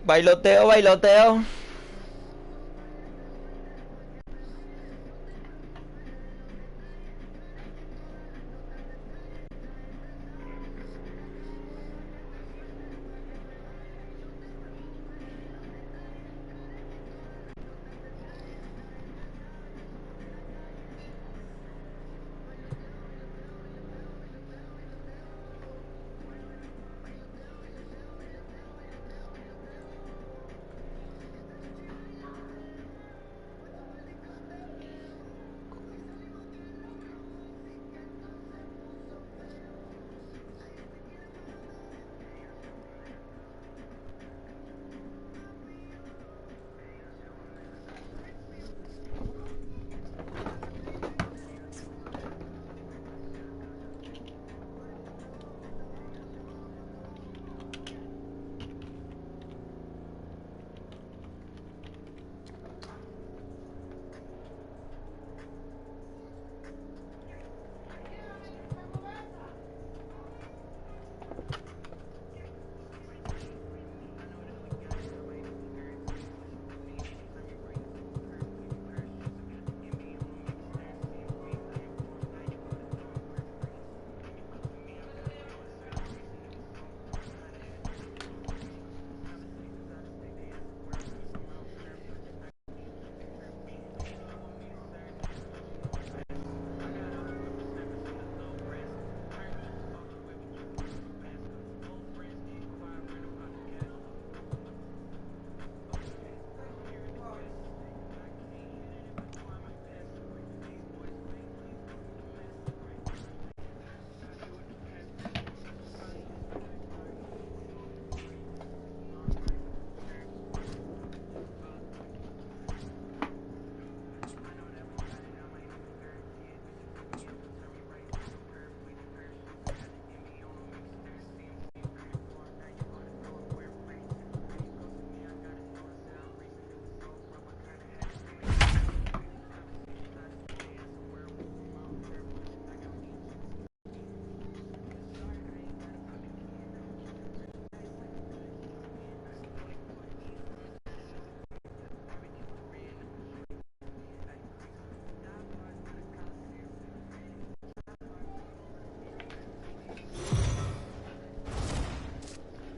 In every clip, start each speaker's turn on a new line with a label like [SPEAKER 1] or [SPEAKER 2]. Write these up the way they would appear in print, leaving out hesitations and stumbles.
[SPEAKER 1] Bailoteo, bailoteo.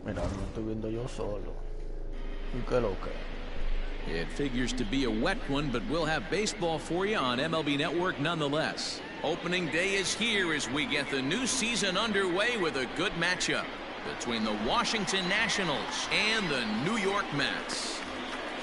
[SPEAKER 1] Mira, no estoy viendo yo solo. ¿Y qué lo que?
[SPEAKER 2] It figures to be a wet one, but we'll have baseball for you on MLB Network nonetheless. Opening day is here as we get the new season underway with a good matchup between the Washington Nationals and the New York Mets.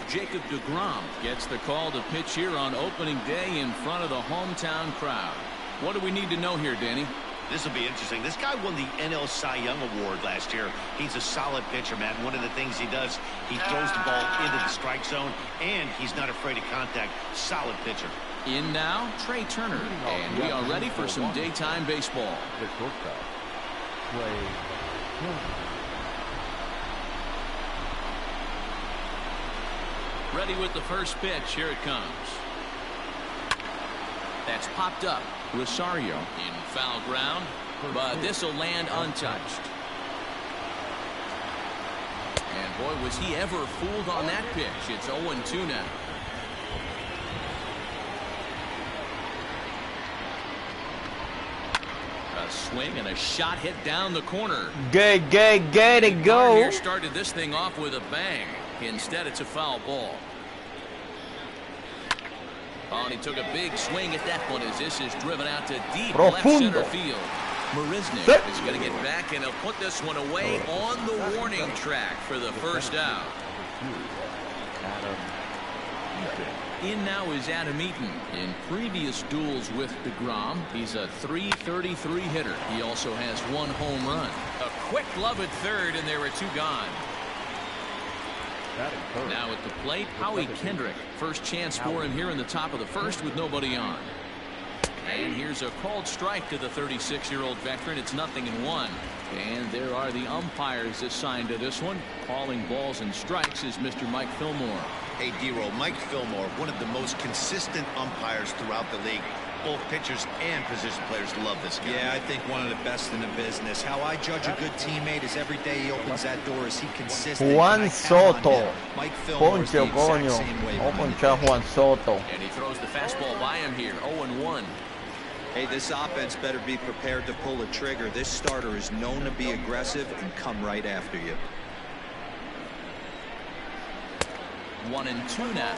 [SPEAKER 2] Jacob deGrom gets the call to pitch here on opening day in front of the hometown crowd. What do we need to know here, Danny?
[SPEAKER 3] This will be interesting. This guy won the NL Cy Young Award last year. He's a solid pitcher, man. One of the things he does, he throws the ball into the strike zone, and he's not afraid of contact. Solid pitcher.
[SPEAKER 2] In now, Trey Turner. And we are ready for some daytime baseball. Ready with the first pitch. Here it comes. That's popped up. Rosario in foul ground, but this will land untouched. And boy, was he ever fooled on that pitch. It's 0-2 now. A swing and a shot hit down the corner.
[SPEAKER 1] Get it, go.
[SPEAKER 2] Here started this thing off with a bang. Instead, it's a foul ball. Oh, and he took a big swing at that one as this is driven out to deep left center field. Marisnik is going to get back, and he'll put this one away on the warning track for the first out. In now is Adam Eaton. In previous duels with deGrom, he's a .333 hitter. He also has one home run. A quick glove at third, and there are two gone. Now at the plate, Howie Kendrick. First chance for him here in the top of the first with nobody on. And here's a called strike to the 36-year-old veteran. It's 0-1. And there are the umpires assigned to this one. Calling balls and strikes is Mr. Mike Fillmore.
[SPEAKER 3] Hey, D-Roll, Mike Fillmore, one of the most consistent umpires throughout the league. Both pitchers and position players love this guy.
[SPEAKER 4] Yeah, I think one of the best in the business. How I judge a good teammate is every day he opens that door. Is he consistent?
[SPEAKER 1] Juan Soto.
[SPEAKER 4] Poncho,
[SPEAKER 1] coño. Vamos a ponchar a Juan Soto.
[SPEAKER 2] And he throws the fastball by him here, 0-1.
[SPEAKER 4] Hey, this offense better be prepared to pull a trigger. This starter is known to be aggressive and come right after you.
[SPEAKER 2] 1-2 now.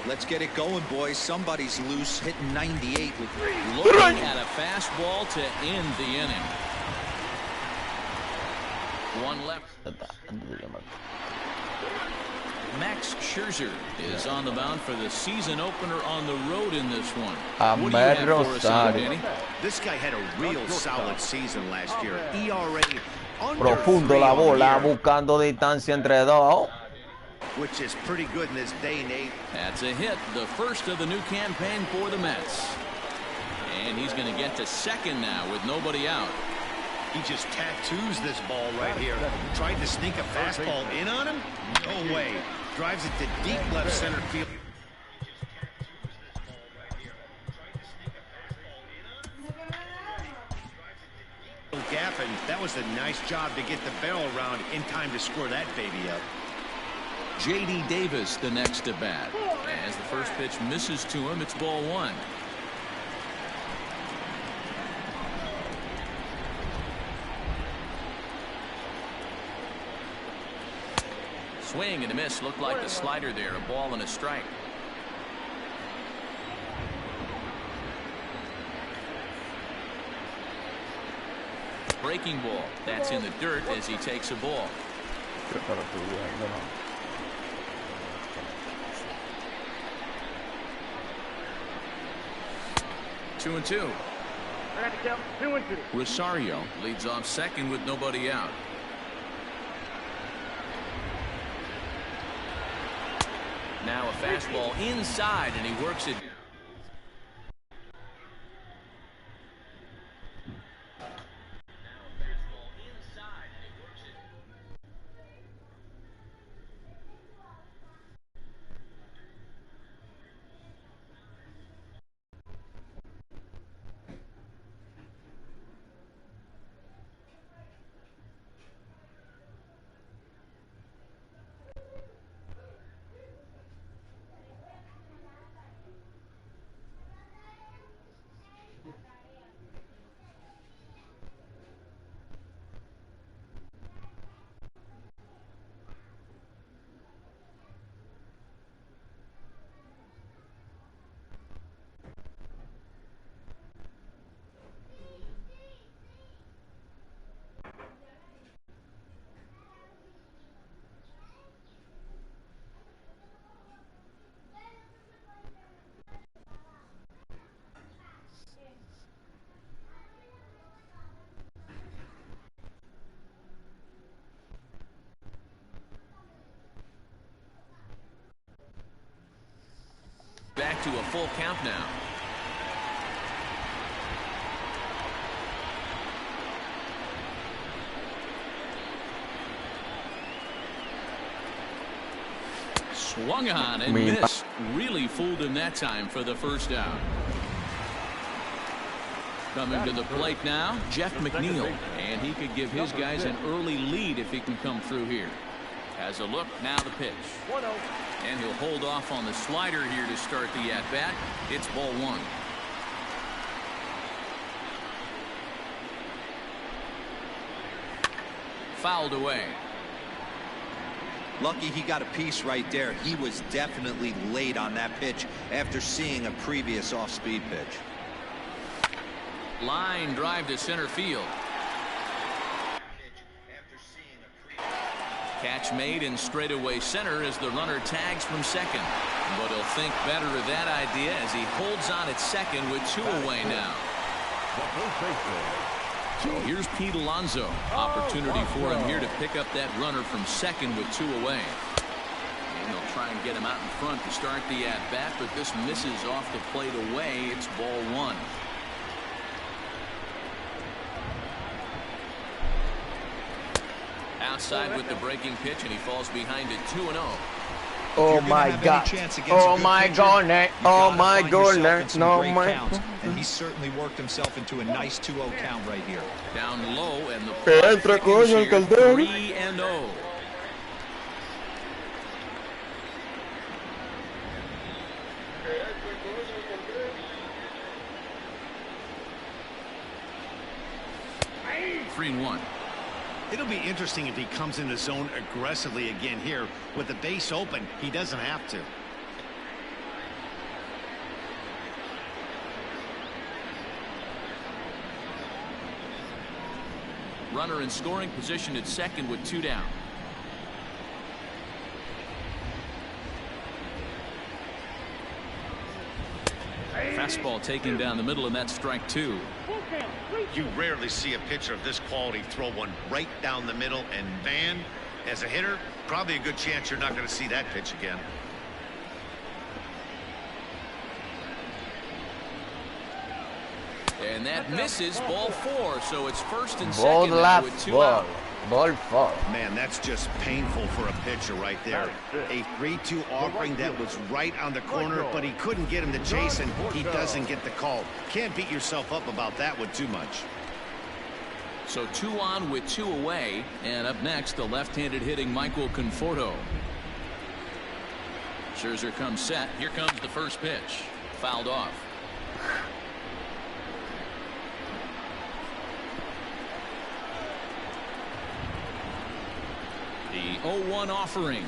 [SPEAKER 4] Let's get it going, boys. Somebody's loose, hitting 98 with
[SPEAKER 2] Looking at a fastball to end the inning. One left. Max Scherzer is on the mound for the season opener on the road in this one. What do you have for us on, Danny?
[SPEAKER 3] This guy had a real solid season last year. ERA under
[SPEAKER 1] Profundo la bola, buscando distancia entre dos.
[SPEAKER 3] which is pretty good in this day and age.
[SPEAKER 2] That's a hit, the first of the new campaign for the Mets. And he's going to get to second now with nobody out.
[SPEAKER 3] He just tattoos this ball right here. Tried to sneak a fastball in on him? No way. Drives it to deep left center field. Gaffin, that was a nice job to get the barrel around in time to score that baby up.
[SPEAKER 2] J.D. Davis the next to bat. As the first pitch misses to him, it's ball one. Swing and a miss. Looked like the slider there. A ball and a strike. Breaking ball. That's in the dirt as he takes a ball. 2-2. Rosario leads off second with nobody out. Now a fastball inside, and he works it. Back to a full count now. Swung on and missed. Really fooled him that time for the first out. Coming to the plate now, Jeff McNeil. And he could give his guys an early lead if he can come through here. Has a look, now the pitch. And he'll hold off on the slider here to start the at-bat. It's ball one. Fouled away.
[SPEAKER 4] Lucky he got a piece right there. He was definitely late on that pitch after seeing a previous off-speed pitch.
[SPEAKER 2] Line drive to center field. Catch made in straightaway center as the runner tags from second. But he'll think better of that idea as he holds on at second with two away now. So here's Pete Alonso. Opportunity for him here to pick up that runner from second with two away. And they'll try and get him out in front to start the at-bat, but this misses off the plate away. It's ball one. Outside with the breaking pitch, and he falls behind it 2-0.
[SPEAKER 1] Oh my God. Oh my goodness. Oh my goodness. No my.
[SPEAKER 4] And he certainly worked himself into a nice 2-0 count right here.
[SPEAKER 2] Down low and the
[SPEAKER 1] Que entra, coño, el Caldero.
[SPEAKER 2] 3-0. Three and one.
[SPEAKER 3] It'll be interesting if he comes in the zone aggressively again here. With the base open, he doesn't have to.
[SPEAKER 2] Runner in scoring position at second with 2 down. Fastball taken down the middle, and that's strike 2.
[SPEAKER 3] You rarely see a pitcher of this quality throw one right down the middle, and man, as a hitter, probably a good chance you're not going to see that pitch again.
[SPEAKER 2] And that misses. Ball 4, so it's first and
[SPEAKER 1] Ball
[SPEAKER 2] second now with
[SPEAKER 1] left,
[SPEAKER 2] 2
[SPEAKER 1] ball.
[SPEAKER 2] out.
[SPEAKER 1] Ball 4.
[SPEAKER 3] Man, that's just painful for a pitcher right there. A 3-2 offering that was right on the corner, but he couldn't get him to chase, and he doesn't get the call. Can't beat yourself up about that one too much.
[SPEAKER 2] So 2 on with 2 away, and up next, the left-handed hitting Michael Conforto. Scherzer comes set. Here comes the first pitch. Fouled off. The 0-1 offering.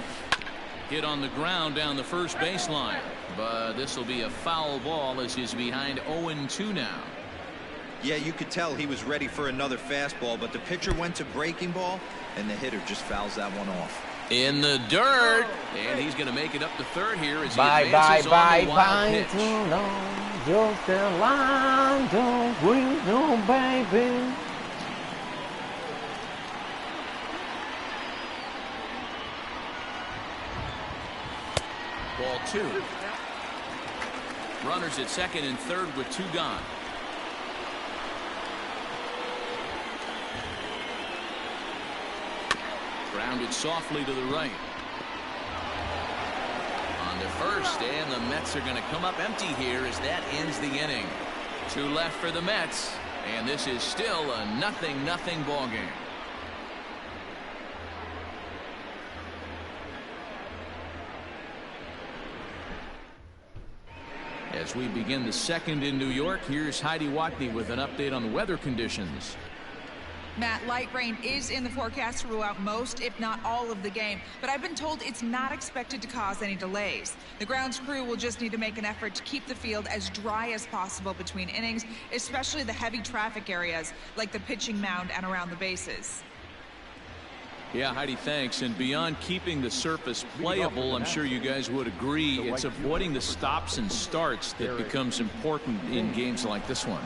[SPEAKER 2] Hit on the ground down the first baseline. But this will be a foul ball as he's behind 0-2 now.
[SPEAKER 4] Yeah, you could tell he was ready for another fastball, but the pitcher went to breaking ball, and the hitter just fouls that one off.
[SPEAKER 2] In the dirt. And he's going to make it up to third here as he
[SPEAKER 1] Bye,
[SPEAKER 2] advances
[SPEAKER 1] bye,
[SPEAKER 2] on the
[SPEAKER 1] bye,
[SPEAKER 2] wild
[SPEAKER 1] bye.
[SPEAKER 2] pitch.
[SPEAKER 1] Too long. Just a line. Don't we know, baby?
[SPEAKER 2] Ball 2. Runners at second and third with 2 gone. Grounded softly to the right. On to first, and the Mets are going to come up empty here as that ends the inning. 2 left for the Mets, and this is still a 0-0 ball game. As we begin the second in New York, here's Heidi Watney with an update on the weather conditions.
[SPEAKER 5] Matt, light rain is in the forecast throughout most, if not all, of the game, but I've been told it's not expected to cause any delays. The grounds crew will just need to make an effort to keep the field as dry as possible between innings, especially the heavy traffic areas like the pitching mound and around the bases.
[SPEAKER 2] Yeah, Heidi, thanks. And beyond keeping the surface playable, I'm sure you guys would agree, it's avoiding the stops and starts that becomes important in games like this one.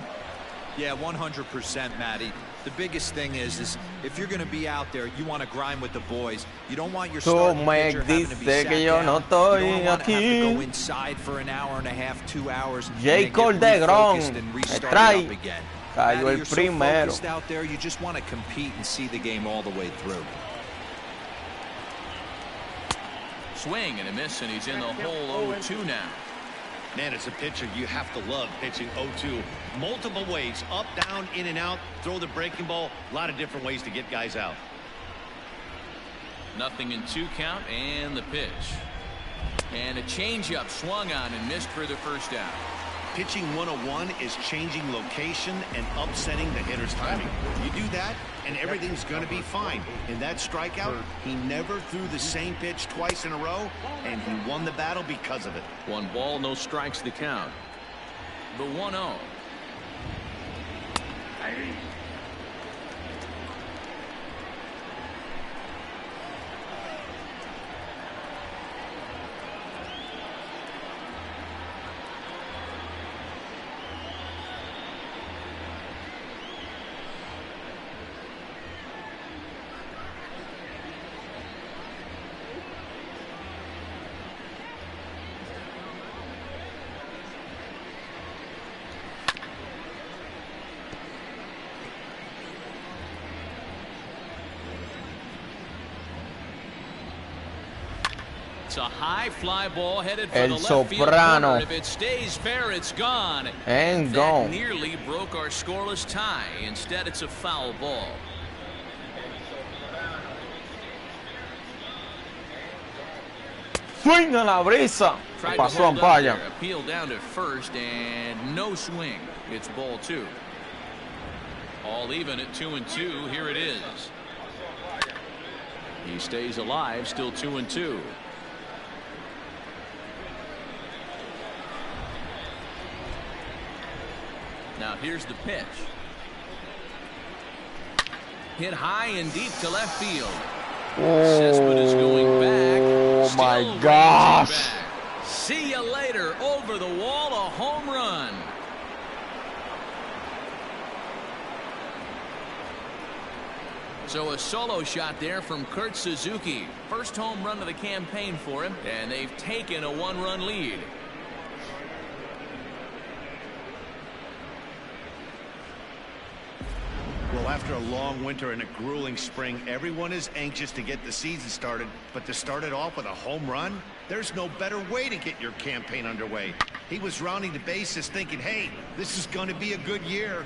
[SPEAKER 4] Yeah, 100%, Matty. The biggest thing is if you're going to be out there, you want to grind with the boys. You don't want your starting pitcher having to be sat down. You don't want to have to go inside for an hour and a half, 2 hours,
[SPEAKER 1] J.
[SPEAKER 4] refocused and restart it up again.
[SPEAKER 1] Cayó el
[SPEAKER 4] You're so
[SPEAKER 1] primero.
[SPEAKER 4] focused out there, you just want to compete and see the game all the way through.
[SPEAKER 2] Swing and a miss, and he's in the hole 0-2 now.
[SPEAKER 3] Man, as a pitcher, you have to love pitching 0-2. Multiple ways, up, down, in and out, throw the breaking ball. A lot of different ways to get guys out.
[SPEAKER 2] 0-2 count, and the pitch. And a changeup swung on and missed for the first out.
[SPEAKER 3] Pitching 101 is changing location and upsetting the hitter's timing. You do that, and everything's going to be fine. In that strikeout, he never threw the same pitch twice in a row, and he won the battle because of it.
[SPEAKER 2] 1 ball, no strikes to count. The 1-0. It's a high fly ball headed for
[SPEAKER 1] El
[SPEAKER 2] the left field
[SPEAKER 1] soprano.
[SPEAKER 2] corner. If it stays fair, it's gone.
[SPEAKER 1] And
[SPEAKER 2] that
[SPEAKER 1] gone.
[SPEAKER 2] Nearly broke our scoreless tie. Instead, it's a foul ball.
[SPEAKER 1] Swing a la brisa. Pasó a Ampaya.
[SPEAKER 2] Appeal down to first and no swing. It's ball 2. All even at 2-2. Here it is. He stays alive, still 2-2. Now here's the pitch. Hit high and deep to left field. Cespedes going back.
[SPEAKER 1] Oh my
[SPEAKER 2] Still
[SPEAKER 1] gosh.
[SPEAKER 2] racing back. See you later. Over the wall, a home run. So a solo shot there from Kurt Suzuki. First home run of the campaign for him, and they've taken a 1-run lead.
[SPEAKER 3] Well, after a long winter and a grueling spring, everyone is anxious to get the season started, but to start it off with a home run, there's no better way to get your campaign underway. He was rounding the bases thinking, hey, this is going to be a good year.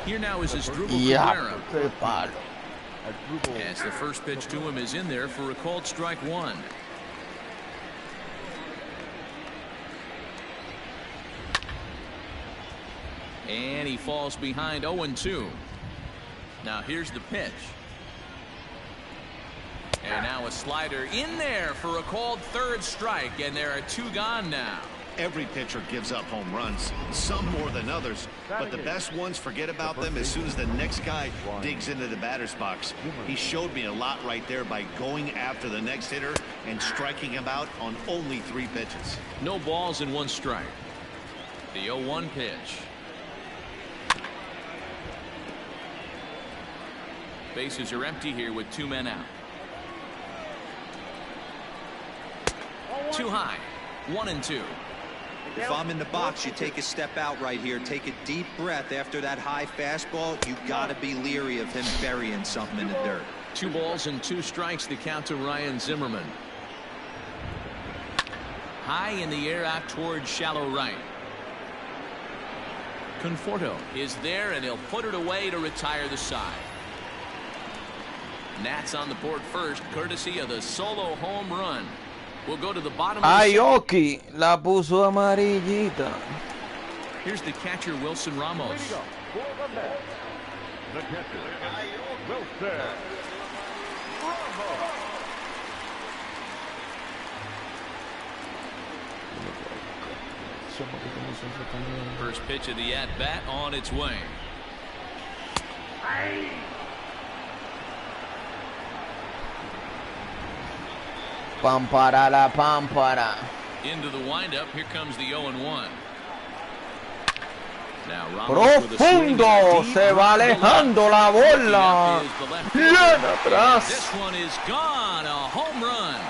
[SPEAKER 2] Here now is his Drupal
[SPEAKER 1] Yeah,
[SPEAKER 2] Cabrera. As the first pitch to him is in there for a called strike 1. And he falls behind 0-2. Now here's the pitch. And now a slider in there for a called third strike, and there are 2 gone now.
[SPEAKER 3] Every pitcher gives up home runs, some more than others, but the best ones forget about them as soon as the next guy digs into the batter's box. He showed me a lot right there by going after the next hitter and striking him out on only 3 pitches.
[SPEAKER 2] No balls and 1 strike. The 0-1 pitch. Bases are empty here with 2 men out. Too high. 1-2.
[SPEAKER 4] If I'm in the box, you take a step out right here. Take a deep breath after that high fastball. You got to be leery of him burying something in the dirt.
[SPEAKER 2] 2 balls and 2 strikes the count to Ryan Zimmerman. High in the air out towards shallow right. Conforto is there, and he'll put it away to retire the side. Nats on the board first, courtesy of the solo home run. We'll go to the bottom of the
[SPEAKER 1] Aoki la puso amarillita.
[SPEAKER 2] Here's the catcher, Wilson Ramos.
[SPEAKER 6] The catcher, Wilson Ramos.
[SPEAKER 2] First pitch of the at-bat on its way.
[SPEAKER 1] Pampara la pampara.
[SPEAKER 2] Into the windup. Here comes the 0-1. Now Ramos with a swing
[SPEAKER 1] Profundo.
[SPEAKER 2] deep
[SPEAKER 1] Se va
[SPEAKER 2] right to
[SPEAKER 1] alejando la bola.
[SPEAKER 2] left. Is the left
[SPEAKER 1] Bien
[SPEAKER 2] fielder.
[SPEAKER 1] atrás.
[SPEAKER 2] This one is gone. A home run.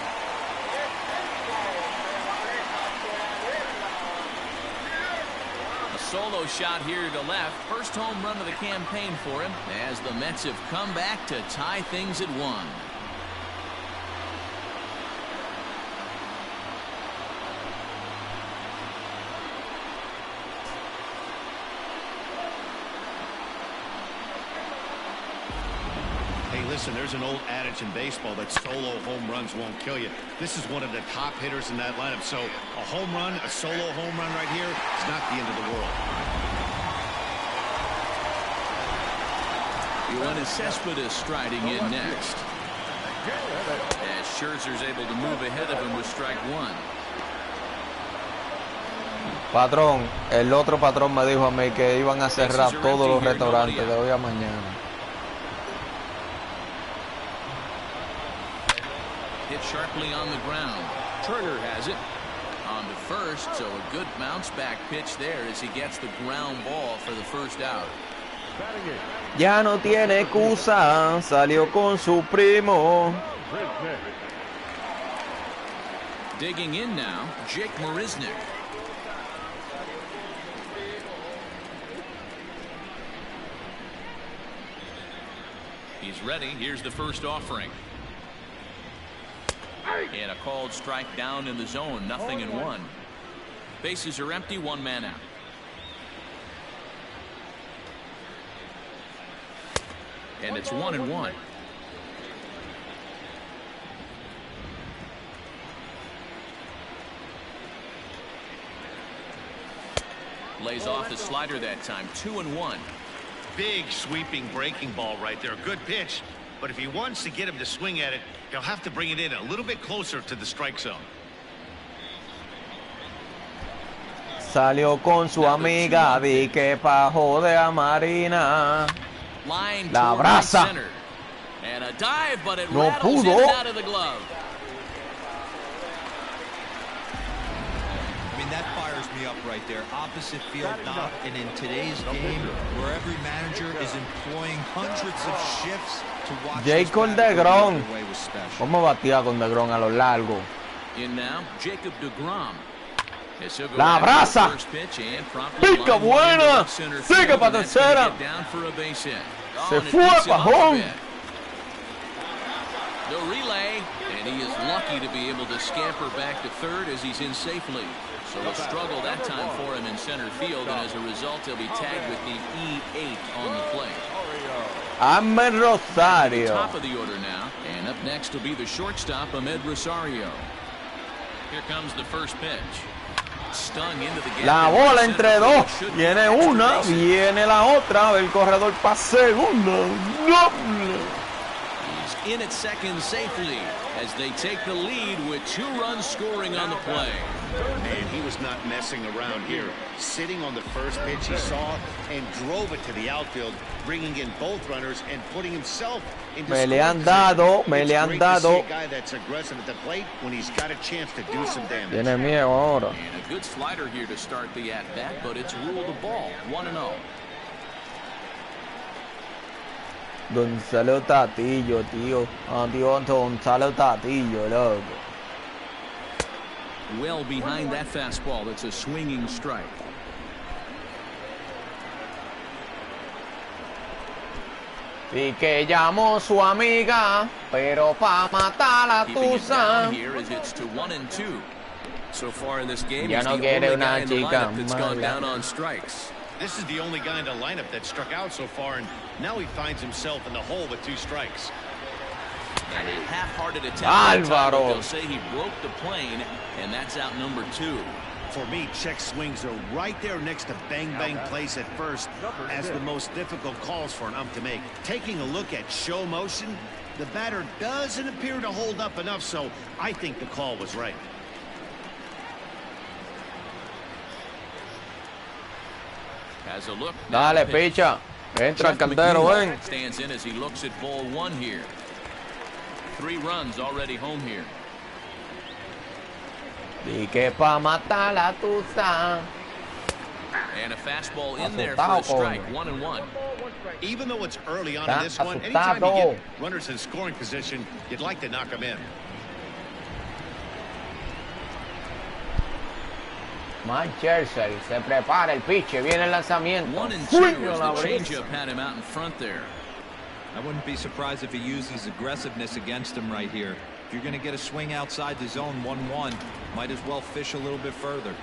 [SPEAKER 2] A solo shot here to left. First home run of the campaign for him, as the Mets have come back to tie things at 1.
[SPEAKER 3] Listen, there's an old adage in baseball that solo home runs won't kill you. This is one of the top hitters in that lineup. So a home run, a solo home run right here is not the end of the world.
[SPEAKER 2] Yoenis Cespedes striding in next. As Scherzer's able to move ahead of him with strike 1.
[SPEAKER 1] Patrón, el otro patrón me dijo a mí que iban a cerrar todos los restaurantes de hoy a mañana.
[SPEAKER 2] Hit sharply on the ground. Turner has it. On to first, so a good bounce back pitch there as he gets the ground ball for the first out.
[SPEAKER 1] Ya no tiene excusa, salió con su primo.
[SPEAKER 2] Digging in now, Jake Marisnick. He's ready. Here's the first offering. And a called strike down in the zone. 0-1. Bases are empty. 1 man out. And it's 1-1. Lays off his slider that time. 2-1.
[SPEAKER 3] Big sweeping breaking ball right there. Good pitch. But if he wants to get him to swing at it, he'll have to bring it in a little bit closer to the strike zone.
[SPEAKER 1] Salió con su amiga, di que pa joder a Marina. La abraza. No pudo.
[SPEAKER 4] I mean, that fires me up right there. Opposite field knock, and in today's game, where every manager is employing hundreds of shifts to watch
[SPEAKER 1] Jacob DeGrom. ¿Cómo batía con DeGrom a lo largo? La abraza. Pica buena. Sigue para tercera. Se fue para home.
[SPEAKER 2] The relay, and he is lucky to be able to scamper back to third as he's in safely. So a struggle that time for him in center field, and as a result, he'll be tagged with the E8 on the play.
[SPEAKER 1] Ahmed Rosario.
[SPEAKER 2] Top of the order now, and up next will be the shortstop, Ahmed Rosario. Here comes the first pitch. Stung into the gap.
[SPEAKER 1] La bola entre dos. Viene una, viene la otra. El corredor para segunda. No.
[SPEAKER 2] He's in at second safely as they take the lead with 2 runs scoring on the play.
[SPEAKER 3] And he was not messing around here. Sitting on the first pitch he saw and drove it to the outfield, bringing in both runners and putting himself into
[SPEAKER 1] Me le han dado.
[SPEAKER 3] a guy that's aggressive at the plate when he's got a chance to do some damage.
[SPEAKER 1] Tiene miedo ahora.
[SPEAKER 2] And a good slider here to start the at-bat, but it's ruled a ball. 1-0.
[SPEAKER 1] Gonzalo Tatillo, tío. Adiós, Gonzalo Tatillo, loco.
[SPEAKER 2] Well behind that fastball. That's a swinging strike.
[SPEAKER 1] Y que llamó su amiga, pero pa matar a tusa.
[SPEAKER 2] Here as it's to 1-2. So far in this game,
[SPEAKER 1] Ya
[SPEAKER 2] he's
[SPEAKER 1] no
[SPEAKER 2] the
[SPEAKER 1] quiere
[SPEAKER 2] only
[SPEAKER 1] una
[SPEAKER 2] guy in the
[SPEAKER 1] chica
[SPEAKER 2] lineup that's gone
[SPEAKER 1] mala.
[SPEAKER 2] down on strikes.
[SPEAKER 3] This is the only guy in the lineup that struck out so far, and now he finds himself in the hole with 2 strikes.
[SPEAKER 2] And a half-hearted attempt.
[SPEAKER 1] Álvaro.
[SPEAKER 2] They'll say he broke the plane, and that's out number 2.
[SPEAKER 3] For me, check swings are right there next to bang plays at first as the most difficult calls for an ump to make. Taking a look at show motion, the batter doesn't appear to hold up enough, so I think the call was right.
[SPEAKER 2] Has a look.
[SPEAKER 1] Dale, picha. Entra el cantero, ven.
[SPEAKER 2] Stands in as he looks at ball 1 here. 3 runs already home here.
[SPEAKER 1] Y que pa matar a tusa.
[SPEAKER 2] And a fastball in there for a strike. 1-1.
[SPEAKER 3] Even though it's early on in this one, anytime you get runners in scoring position, you'd like to knock them in.
[SPEAKER 1] Manchester, se prepara el pitch, viene el lanzamiento.
[SPEAKER 2] 1-2 as the changeup had him out in front there.
[SPEAKER 4] I wouldn't be surprised if he uses aggressiveness against him right here. If you're going to get a swing outside the zone 1-1, might as well fish a little bit further.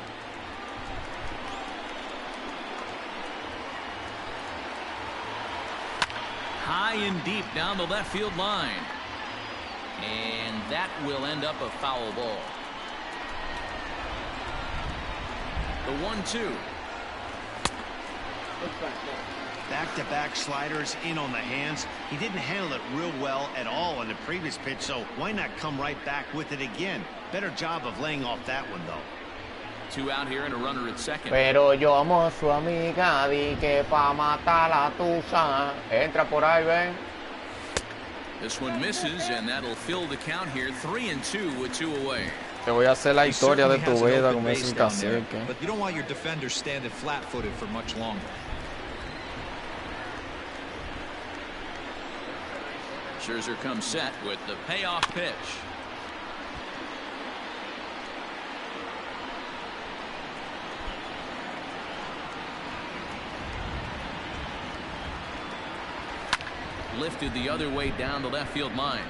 [SPEAKER 2] High and deep down the left field line. And that will end up a foul ball. The 1-2.
[SPEAKER 3] Back-to-back sliders in on the hands. He didn't handle it real well at all on the previous pitch, so why not come right back with it again? Better job of laying off that one, though.
[SPEAKER 2] 2 out here and a runner at second.
[SPEAKER 1] Pero yo amo a su amiga, di que pa matar a tusa. Entra por ahí, ven.
[SPEAKER 2] This one misses, and that'll fill the count here. 3-2 with 2 away.
[SPEAKER 1] Te voy a hacer la historia de tu vida, como es el cacique.
[SPEAKER 4] But you don't want your defender standing flat-footed for much longer.
[SPEAKER 2] Scherzer comes set with the payoff pitch. Lifted the other way down the left field line.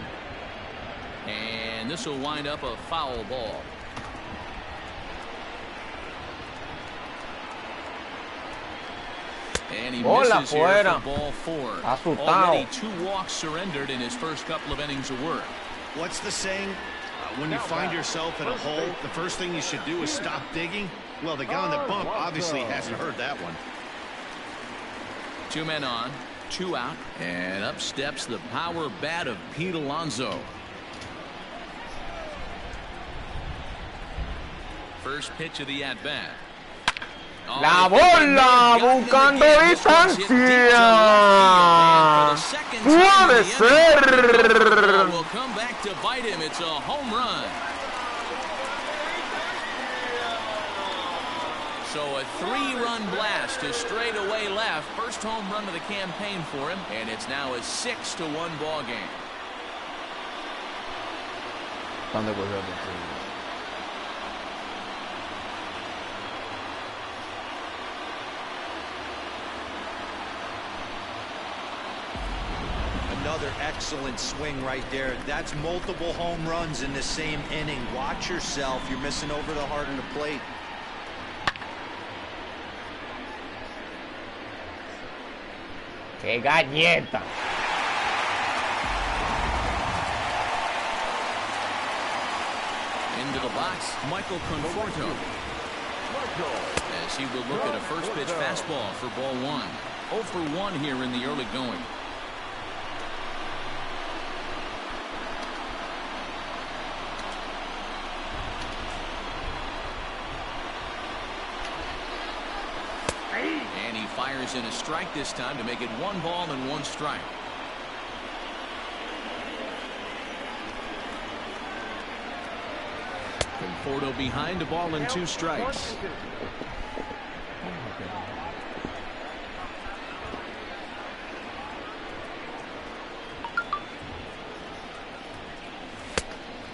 [SPEAKER 2] And this will wind up a foul ball. And he misses here for ball 4. Already 2 walks surrendered in his first couple of innings of work.
[SPEAKER 3] What's the saying? When you find yourself in a hole, the first thing you should do is stop digging. Well, the guy on the bump obviously hasn't heard that one.
[SPEAKER 2] 2 men on, 2 out, and up steps the power bat of Pete Alonso. First pitch of the at-bat.
[SPEAKER 1] La bola buscando distancia. Puede ser.
[SPEAKER 2] Will come back to bite him. It's a home run. So a 3-run blast to straightaway left. First home run of the campaign for him, and it's now a 6-1 ball game.
[SPEAKER 4] Another excellent swing right there. That's multiple home runs in the same inning. Watch yourself. You're missing over the heart of the plate.
[SPEAKER 1] ¡Qué galleta!
[SPEAKER 2] Into the box, Michael Conforto. As he will look at a first pitch fastball for ball 1. 0 for 1 here in the early going. And he fires in a strike this time to make it 1 ball and 1 strike. Conforto behind, a ball and 2 strikes.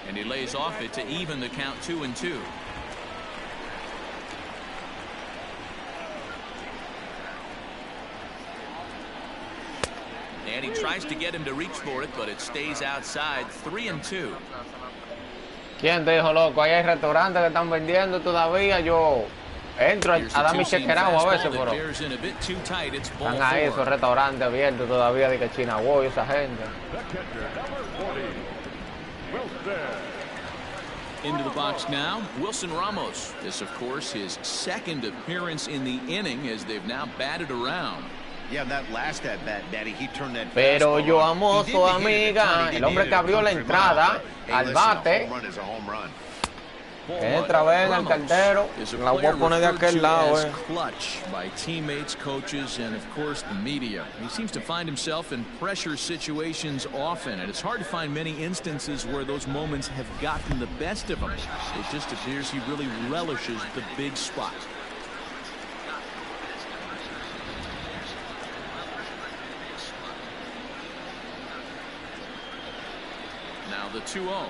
[SPEAKER 2] And he lays off it to even the count 2-2. And he tries to get him to reach for it, but it stays outside. 3-2.
[SPEAKER 1] ¿Quién te dijo, loco? Ahí hay restaurantes que están vendiendo todavía. Yo entro a dar mi chequerado a veces, pero están ahí esos restaurantes abiertos todavía de que China Boy, esa gente.
[SPEAKER 2] Into the box now, Wilson Ramos. This, of course, his second appearance in the inning as they've now batted around.
[SPEAKER 3] Yeah, that last at bat, Daddy, he turned that.
[SPEAKER 1] Pero yo amo a su amiga, el hombre que abrió la entrada al bate. Entra, ven al caldero. La voy a poner de aquel lado,
[SPEAKER 2] clutch by teammates, coaches, and of course the media. He seems to find himself in pressure situations often, and it's hard to find many instances where those moments have gotten the best of him. It just appears he really relishes the big spot. Now the 2-0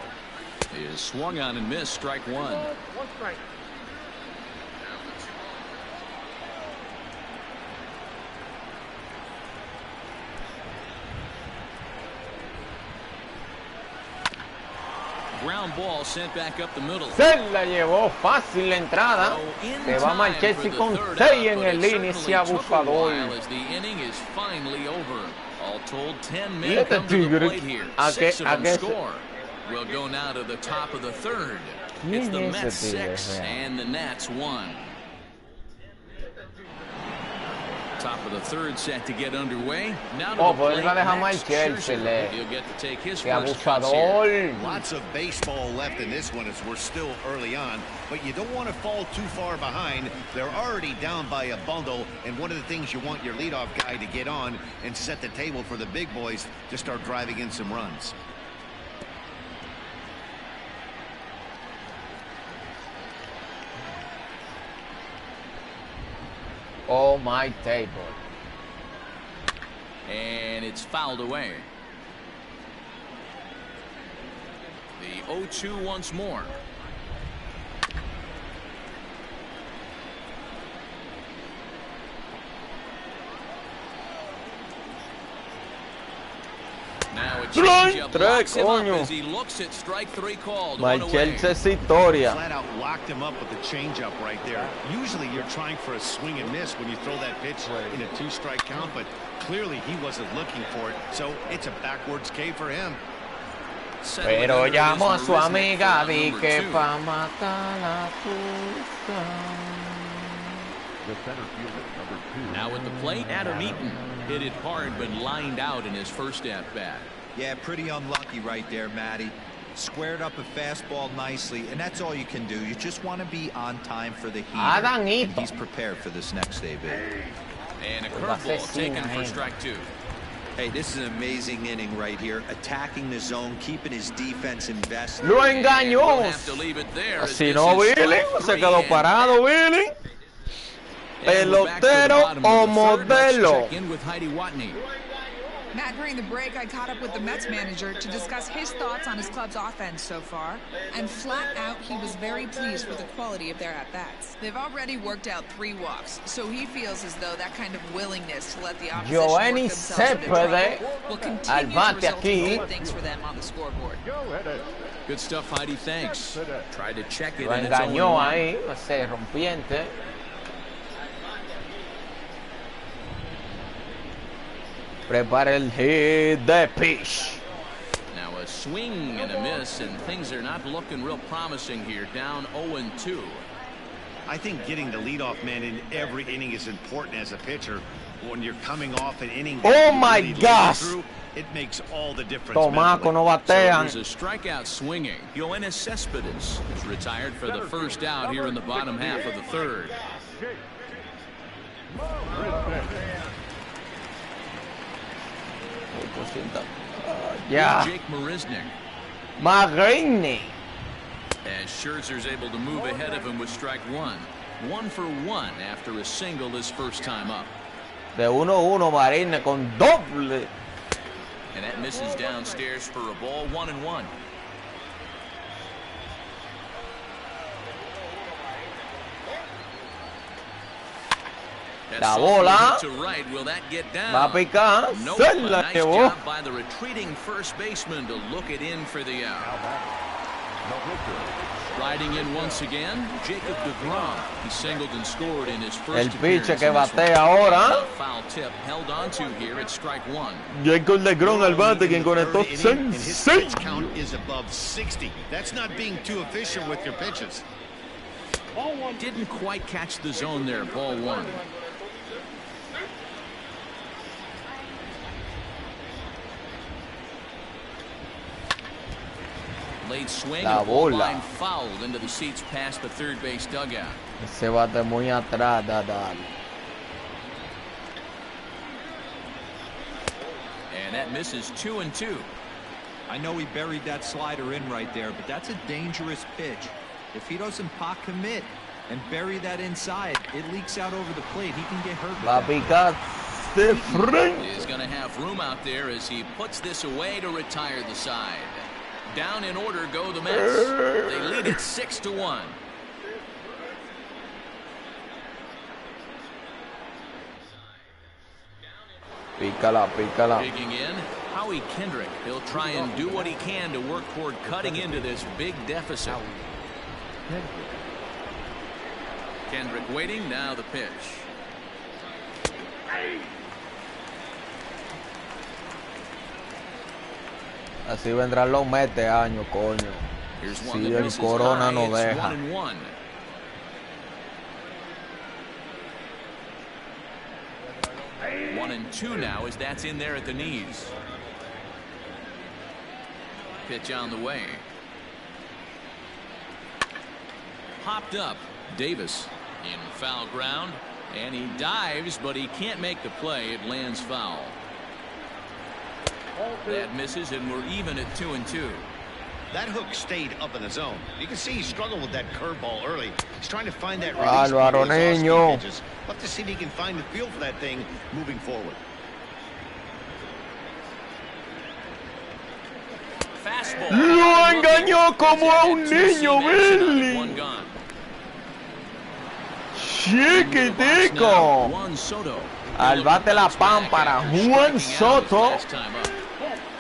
[SPEAKER 2] is swung on and missed. Strike 1.
[SPEAKER 6] 1 strike.
[SPEAKER 2] Ground ball sent back up the middle.
[SPEAKER 1] Se la llevó fácil la entrada. Se va Marchesi con 6 en el inning, ese abusador.
[SPEAKER 2] All told, 10 men come to the plate here. 6 of them score. We'll go now to the top of the 3rd. It's the Mets 6 and the Nats 1. Top of the 3rd set to get underway. Now to the plate, Max Scherzer. He'll get to take his first cuts here.
[SPEAKER 3] Lots of baseball left in this one as we're still early on, but you don't want to fall too far behind. They're already down by a bundle, and one of the things you want your leadoff guy to get on and set the table for the big boys to start driving in some runs.
[SPEAKER 1] Oh, my table.
[SPEAKER 2] And it's fouled away. The 0-2 once more. Now a changeup locks him up
[SPEAKER 1] coño.
[SPEAKER 2] as he looks at strike three called.
[SPEAKER 1] Marchelse es historia.
[SPEAKER 3] Flat out locked him up with the changeup right there. Usually you're trying for a swing and miss when you throw that pitch in a 2-strike count, but clearly he wasn't looking for it, so it's a backwards K for him.
[SPEAKER 1] Pero llamó a su amiga, di que pa' matar a Tusa.
[SPEAKER 6] The center fielder, number 2.
[SPEAKER 2] Now at the plate, Adam Eaton hit it hard but lined out in his first at-bat.
[SPEAKER 4] Yeah, pretty unlucky right there, Matty. Squared up a fastball nicely, and that's all you can do. You just want to be on time for the heater, and he's prepared for this next day, big.
[SPEAKER 2] And a curveball taken for strike 2.
[SPEAKER 4] Hey, this is an amazing inning right here. Attacking the zone, keeping his defense invested.
[SPEAKER 1] Lo engañó. Si no, Billy, se quedó parado, Billy. Pelotero o modelo.
[SPEAKER 5] Matt, during the break, I caught up with the Mets manager to discuss his thoughts on his club's offense so far, and flat out, he was very pleased with the quality of their at-bats. They've already worked out 3 walks, so he feels as though that kind of willingness to let the opposition work themselves into trouble will continue to result in good things for them on the scoreboard.
[SPEAKER 2] Good stuff, Heidi. Thanks. Tried to check it.
[SPEAKER 1] Lo engañó ahí, ese rompiente. Prepara el hit de pitch.
[SPEAKER 2] Now a swing and a miss, and things are not looking real promising here. Down 0-2.
[SPEAKER 3] I think getting the leadoff man in every inning is important as a pitcher. When you're coming off an inning,
[SPEAKER 1] oh my gosh,
[SPEAKER 3] it makes all the difference.
[SPEAKER 1] Tomaco no batean.
[SPEAKER 2] So there's a strikeout swinging. Yoenis Cespedes is retired for the first out here in the bottom half of the third.
[SPEAKER 1] Yeah.
[SPEAKER 2] Jake Marisnick. As Scherzer's able to move ahead of him with strike 1. 1 for 1 after a single his first time up.
[SPEAKER 1] De 1-1 Marisnick con doble.
[SPEAKER 2] And that misses downstairs for a ball. 1-1.
[SPEAKER 1] La bola va a picar, se la llevó.
[SPEAKER 2] By the retreating first baseman to look it in for the out. Riding in once again, Jacob deGrom. He singled and scored in his first
[SPEAKER 1] el pitcher que batea ahora.
[SPEAKER 2] Foul tip held onto here at strike 1.
[SPEAKER 1] Jacob deGrom al bate, quien conectó 6.
[SPEAKER 3] Count is above 60. That's not being too efficient with your pitches.
[SPEAKER 2] Didn't quite catch the zone there. Ball 1. Late swing,
[SPEAKER 1] la bola.
[SPEAKER 2] Line fouled into the seats past the third base dugout.
[SPEAKER 1] Ese bate muy atrás, Dadal.
[SPEAKER 2] And that misses 2-2.
[SPEAKER 4] I know he buried that slider in right there, but that's a dangerous pitch. If he doesn't pot commit and bury that inside, it leaks out over the plate. He can get hurt.
[SPEAKER 1] Va a picar de frente.
[SPEAKER 2] He's going to have room out there as he puts this away to retire the side. Down in order go the Mets. They lead it 6-1.
[SPEAKER 1] Pícala.
[SPEAKER 2] Digging in, Howie Kendrick. He'll try and do what he can to work toward cutting into this big deficit. Kendrick waiting, now the pitch.
[SPEAKER 1] Así vendrán los Mets este año, coño. Si el Corona no deja.
[SPEAKER 2] 1-1. One and two now as that's in there at the knees. Pitch on the way. Popped up. Davis in foul ground. And he dives, but he can't make the play. It lands foul. That misses, and we're even at 2-2.
[SPEAKER 3] That hook stayed up in the zone. You can see he struggled with that curveball early. He's trying to find that release.
[SPEAKER 1] Álvaro Niño.
[SPEAKER 3] We'll have to see if he can find the feel for that thing moving forward.
[SPEAKER 2] Fastball.
[SPEAKER 1] Lo engañó como a un niño, Billy.
[SPEAKER 2] One gone.
[SPEAKER 1] Chiquitico.
[SPEAKER 2] Juan Soto.
[SPEAKER 1] Al bate la pámpara, Juan Soto.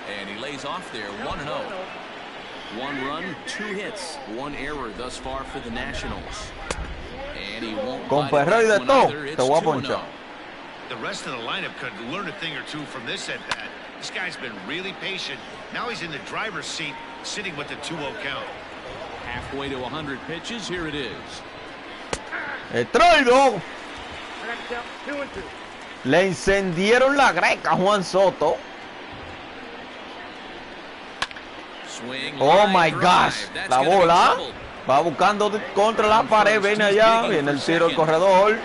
[SPEAKER 2] And he he's off there, 1-0. 1 run, 2 hits, 1 error thus far for the Nationals. And he won't
[SPEAKER 1] con perreo y de todo, te voy a ponchar.
[SPEAKER 3] The rest of the lineup could learn a thing or two from this at bat. This guy's been really patient. Now he's in the driver's seat, sitting with the 2-0 count.
[SPEAKER 2] Halfway to 100 pitches, here it is.
[SPEAKER 1] ¡He traído! Le encendieron la greca a Juan Soto. Oh my gosh, la bola va buscando contra la pared, viene allá, viene el tiro del corredor.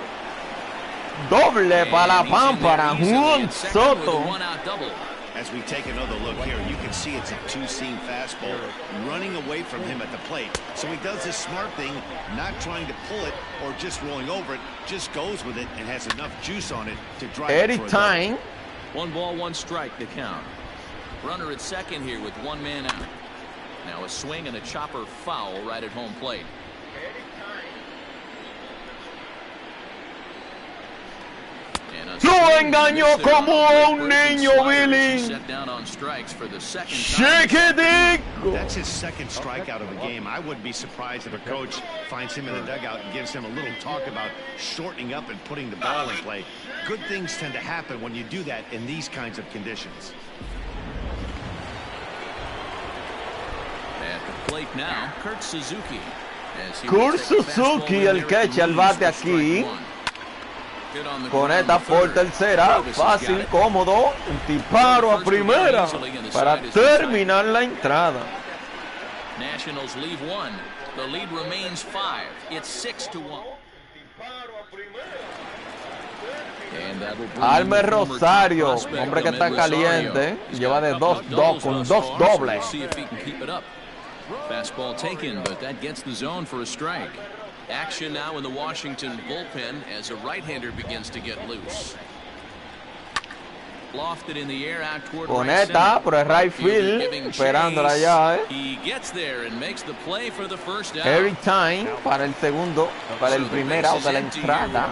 [SPEAKER 1] Doble para la pámpara, Juan Soto.
[SPEAKER 3] As we take another look here, you can see it's a two-seam fastball running away from him at the plate. So he does this smart thing, not trying to pull it or just rolling over it, just goes with it and has enough juice on it to drive it for a
[SPEAKER 1] Anytime.
[SPEAKER 2] 1 ball, 1 strike to count. Runner at second here with 1 man out. Now a swing and a chopper foul right at home plate.
[SPEAKER 1] Lo engañó como un niño, Billy. Chiquitico.
[SPEAKER 3] That's his second strikeout of the game. I wouldn't be surprised if a coach finds him in the dugout and gives him a little talk about shortening up and putting the ball in play. Good things tend to happen when you do that in these kinds of conditions.
[SPEAKER 2] At the plate now, Kurt Suzuki.
[SPEAKER 1] Kurt Suzuki, el catch al bate aquí. Conecta por tercera, fácil, cómodo, un disparo a primera para terminar la entrada.
[SPEAKER 2] Nationals leave 1. The lead remains 5. It's 6-1.
[SPEAKER 1] Almer Rosario, hombre que está caliente, lleva de 2-2 con 2 dobles.
[SPEAKER 2] Fastball taken, but that gets the zone for a strike. Action now in the Washington bullpen as a right-hander begins to get loose. Lofted in the air out toward right
[SPEAKER 1] center. Por el right field, esperándola allá,
[SPEAKER 2] He gets there and makes the play for the first out.
[SPEAKER 1] Every time para el segundo, para el primer out de la entrada.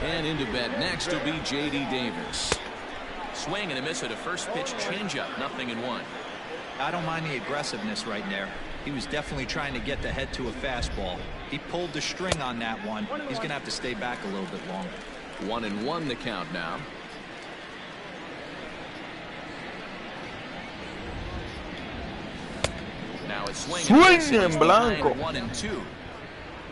[SPEAKER 2] And into bat next will be J.D. Davis. Swing and a miss at a first pitch changeup, 0-1.
[SPEAKER 4] I don't mind the aggressiveness right there. He was definitely trying to get the head to a fastball. He pulled the string on that one. He's going to have to stay back a little bit longer.
[SPEAKER 2] 1-1 the count now. Now it's swing
[SPEAKER 1] en blanco.
[SPEAKER 2] 1-2.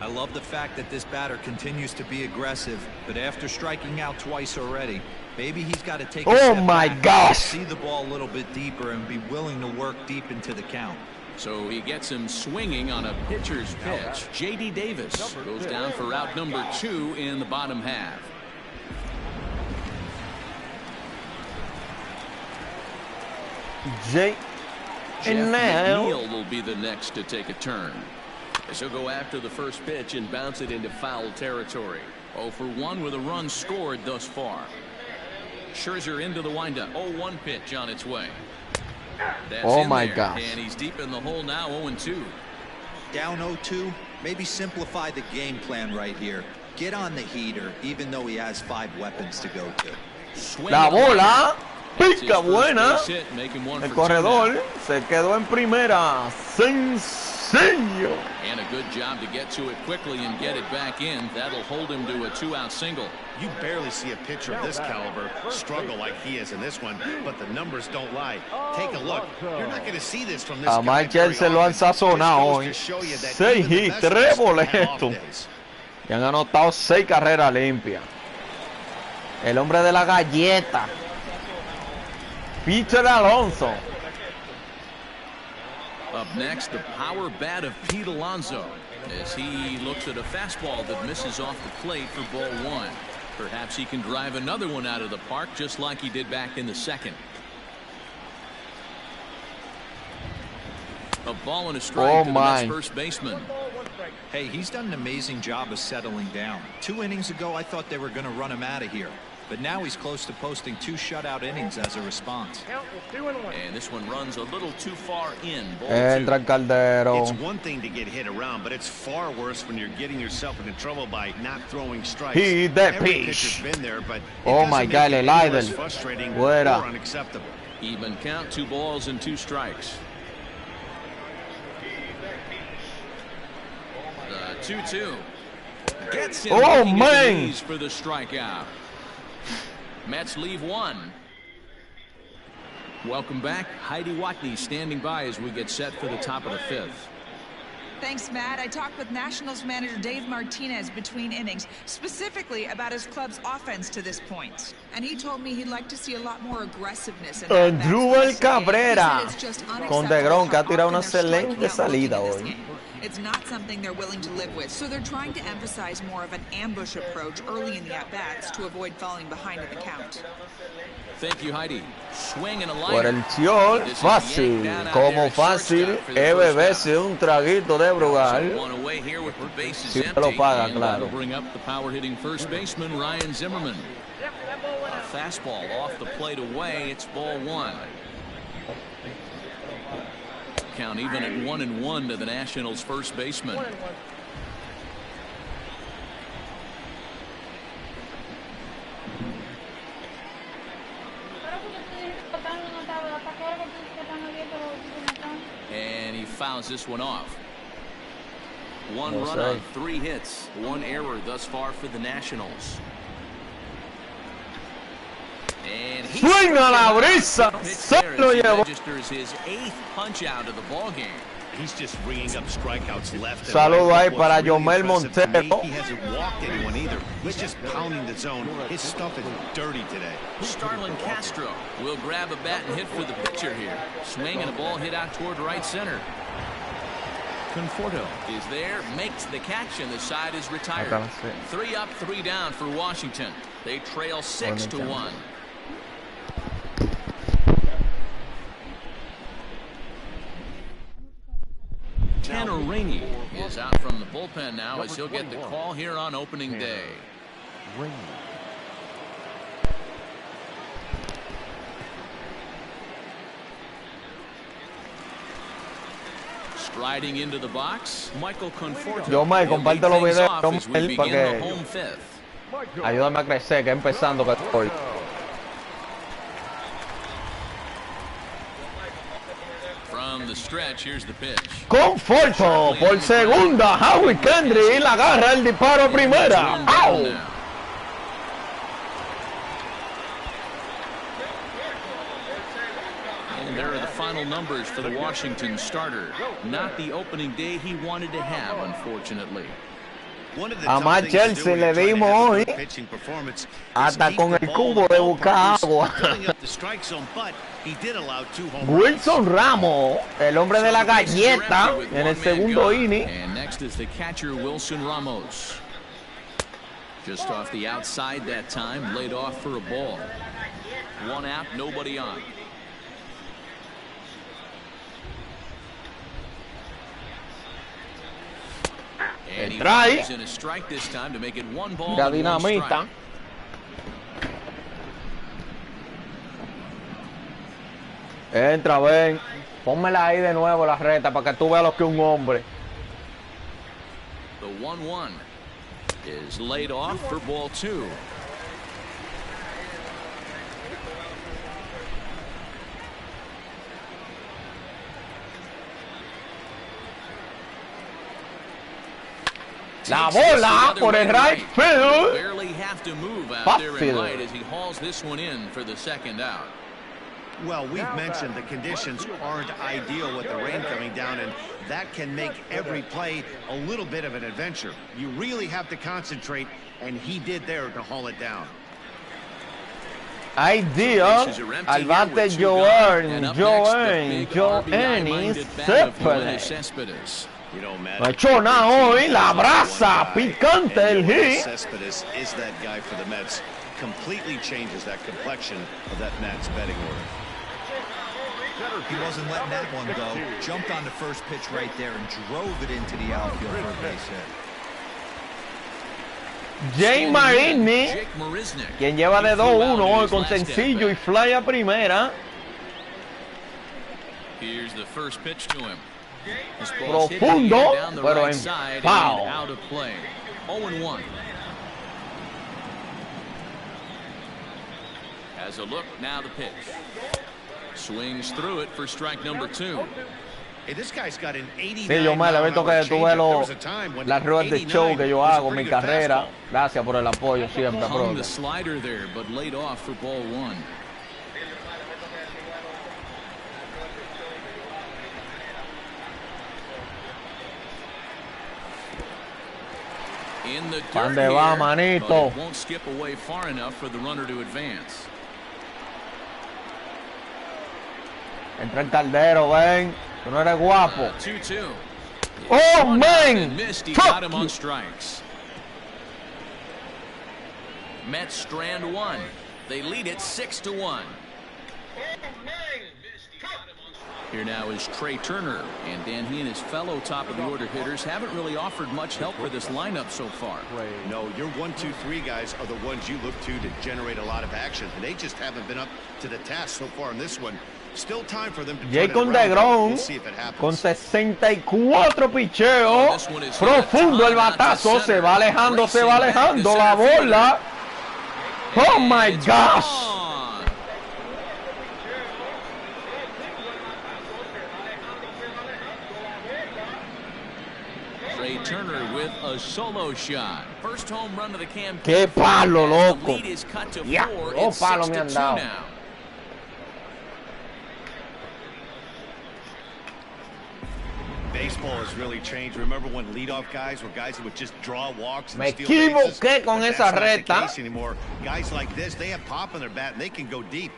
[SPEAKER 4] I love the fact that this batter continues to be aggressive, but after striking out twice already, maybe he's got to take a step back, see the ball a little bit deeper, and be willing to work deep into the count.
[SPEAKER 2] So he gets him swinging on a pitcher's pitch. J.D. Davis goes down for out number 2 in the bottom half.
[SPEAKER 1] Jeff
[SPEAKER 2] McNeil will be the next to take a turn. He'll go after the first pitch and bounce it into foul territory. 0 for 1 with a run scored thus far. Scherzer into the windup. 0-1 pitch on its way. That's
[SPEAKER 1] oh my gosh.
[SPEAKER 2] And he's deep in the hole now, 0-2.
[SPEAKER 4] Down 0-2, maybe simplify the game plan right here. Get on the heater, even though he has 5 weapons to go to.
[SPEAKER 1] La bola, pica buena. El corredor se quedó en primera. Sencillo.
[SPEAKER 2] And a good job to get to it quickly and get it back in. That'll hold him to a 2-out single.
[SPEAKER 3] You barely see a pitcher of this caliber struggle like he is in this one, but the numbers don't lie. Take a look. You're not going to see this from this guy.
[SPEAKER 1] A Michael se lo han sazonado hoy. 6 hits, 3 boletos. Y han anotado 6 carreras limpias. El hombre de la galleta. Peter Alonso.
[SPEAKER 2] Up next, the power bat of Pete Alonso as he looks at a fastball that misses off the plate for ball 1. Perhaps he can drive another one out of the park just like he did back in the second. A ball and a strike to the Mets first baseman.
[SPEAKER 4] Hey, he's done an amazing job of settling down. 2 innings ago, I thought they were going to run him out of here. But now he's close to posting 2 shutout innings as a response.
[SPEAKER 2] And this one runs a little too far in.
[SPEAKER 1] Entra Caldero.
[SPEAKER 3] It's one thing to get hit around, but it's far worse when you're getting yourself into trouble by not throwing strikes.
[SPEAKER 1] He that
[SPEAKER 3] Every
[SPEAKER 1] pitch.
[SPEAKER 3] pitcher's been there, but
[SPEAKER 1] oh my God, el idol.
[SPEAKER 3] Frustrating
[SPEAKER 1] Fuera.
[SPEAKER 3] or unacceptable.
[SPEAKER 2] Even count, 2 balls and 2 strikes. The 2-2. Gets him man for the strikeout. Mets leave 1. Welcome back. Heidi Watney standing by as we get set for the top of the 5th.
[SPEAKER 5] Thanks, Matt. I talked with Nationals manager Dave Martinez between innings, specifically about his club's offense to this point. And he told me he'd like to see a lot more aggressiveness in
[SPEAKER 1] Andrúbal Cabrera con DeGrom, que ha tirado una excelente salida hoy.
[SPEAKER 5] It's not something they're willing to live with, so they're trying to emphasize more of an ambush approach early in the at-bats to avoid falling behind in the count.
[SPEAKER 2] Thank you, Heidi. Swing and a line.
[SPEAKER 1] Por el Chiol, fácil, como fácil, es beberse un traguito de Brugal. Si te lo paga, claro.
[SPEAKER 2] Bring up the power-hitting first baseman Ryan Zimmerman. A fastball off the plate away. It's ball 1. Count even at 1-1 to the Nationals' first baseman. And he fouls this one off. 1 run on 3 hits, 1 error thus far for the Nationals. And he
[SPEAKER 1] ¡Suena la brisa! ¡Se lo llevó!
[SPEAKER 2] Registers his 8th punch out of the ball game.
[SPEAKER 3] He's just ringing up strikeouts left and
[SPEAKER 1] Saludo
[SPEAKER 3] right.
[SPEAKER 1] ahí para Yomel Montero.
[SPEAKER 3] He hasn't walked anyone either. He's just pounding the zone. His stuff is dirty today.
[SPEAKER 2] Starlin Castro will grab a bat and hit for the pitcher here. Swing and a ball hit out toward right center. Conforto is there, makes the catch, and the side is retired. 3 up, 3 down for Washington. They trail 6-1. Tanner Rainey is out from the bullpen now as he'll get the call here on opening day. Striding into the box, Michael Conforto.
[SPEAKER 1] Yo, Mike, comparte los videos para que
[SPEAKER 2] home 5th.
[SPEAKER 1] ayúdame a crecer, que empezando que estoy.
[SPEAKER 2] From the stretch, here's the pitch.
[SPEAKER 1] Conforto por segunda, Howie Kendry y la agarra el disparo a primera. ¡Au!
[SPEAKER 2] And there are the final numbers for the Washington starter. Not the opening day he wanted to have, unfortunately.
[SPEAKER 1] A más Chelsea le dimos hoy hasta con el cubo de buscar agua. Wilson Ramos, el hombre de la galleta en el segundo inning.
[SPEAKER 2] And next is the catcher Wilson Ramos. Just off the outside that time, laid off for a ball. 1 out, nobody on. And he
[SPEAKER 1] trae
[SPEAKER 2] in a strike this time to make it 1 ball.
[SPEAKER 1] La dinamita. Entra, ven. Pónmela ahí de nuevo la reta para que tú veas lo que es un hombre.
[SPEAKER 2] The 1-1 is laid off for ball 2.
[SPEAKER 1] La bola por el right field.
[SPEAKER 2] Barely have to move out there in right as he hauls this one in for the 2nd out.
[SPEAKER 3] Well, we've mentioned the conditions aren't ideal with the rain coming down, and that can make every play a little bit of an adventure. You really have to concentrate, and he did there to haul it down.
[SPEAKER 1] Idea al bate Joanny Céspedes. No ha hecho nada hoy, la brasa picante el hit.
[SPEAKER 3] Céspedes is that guy for the Mets. Completely changes that complexion of that Mets betting order.
[SPEAKER 4] He wasn't letting that one go. Jumped on the first pitch right there and drove it into the outfield for a base hit.
[SPEAKER 1] Jay Marini, quien lleva de 2-1 hoy con sencillo y fly a primera.
[SPEAKER 2] Here's the first pitch to him.
[SPEAKER 1] Profundo, pero en foul.
[SPEAKER 2] Out of play. 0-1. Has a look, now the pitch. Swings through it for strike number 2.
[SPEAKER 3] Hey, this guy's got an 89
[SPEAKER 1] Sí, yo me le visto que tú ves las ruedas de
[SPEAKER 3] 89
[SPEAKER 1] show que yo hago,
[SPEAKER 3] was a
[SPEAKER 1] mi
[SPEAKER 3] pretty good
[SPEAKER 1] carrera.
[SPEAKER 3] fastball.
[SPEAKER 1] Gracias por el apoyo siempre,
[SPEAKER 2] Hung
[SPEAKER 1] bro.
[SPEAKER 2] the slider there, but laid off for ball 1. In the dirt
[SPEAKER 1] ¿Dónde va,
[SPEAKER 2] here,
[SPEAKER 1] manito?
[SPEAKER 2] but it won't skip away far enough for the runner to advance.
[SPEAKER 1] Entra el caldero, ven. Tú no eres guapo.
[SPEAKER 2] 2-2.
[SPEAKER 1] Oh,
[SPEAKER 2] One
[SPEAKER 1] man.
[SPEAKER 2] out and missed. He
[SPEAKER 1] Fuck
[SPEAKER 2] got him
[SPEAKER 1] you.
[SPEAKER 2] on strikes. Mets strand 1. They lead it 6-1. Here now is Trey Turner, and Dan, he and his fellow top-of-the-order hitters haven't really offered much help for this lineup so far.
[SPEAKER 3] No, your 1, 2, 3 guys are the ones you look to generate a lot of action, and they just haven't been up to the task so far in this one. Still time for them to turn it
[SPEAKER 1] Jacob
[SPEAKER 3] around.
[SPEAKER 1] DeGrom
[SPEAKER 3] We'll see if it happens.
[SPEAKER 1] con 64 picheos. Profundo el batazo. Se va alejando la bola. Oh my gosh.
[SPEAKER 2] Trey Turner with a solo shot. First home run of the campaign.
[SPEAKER 1] Qué palo,
[SPEAKER 2] The
[SPEAKER 1] loco.
[SPEAKER 2] lead is cut to 4.
[SPEAKER 1] Ya,
[SPEAKER 2] It's
[SPEAKER 1] dos palos me han
[SPEAKER 2] 6-2
[SPEAKER 1] dado.
[SPEAKER 2] now.
[SPEAKER 3] Baseball has really changed. Remember when leadoff guys were guys that would just draw walks and
[SPEAKER 1] Me
[SPEAKER 3] steal bases?
[SPEAKER 1] equivoqué con
[SPEAKER 3] But
[SPEAKER 1] esa
[SPEAKER 3] that's not the
[SPEAKER 1] recta.
[SPEAKER 3] case anymore. Guys like this, they have pop in their bat and they can go deep.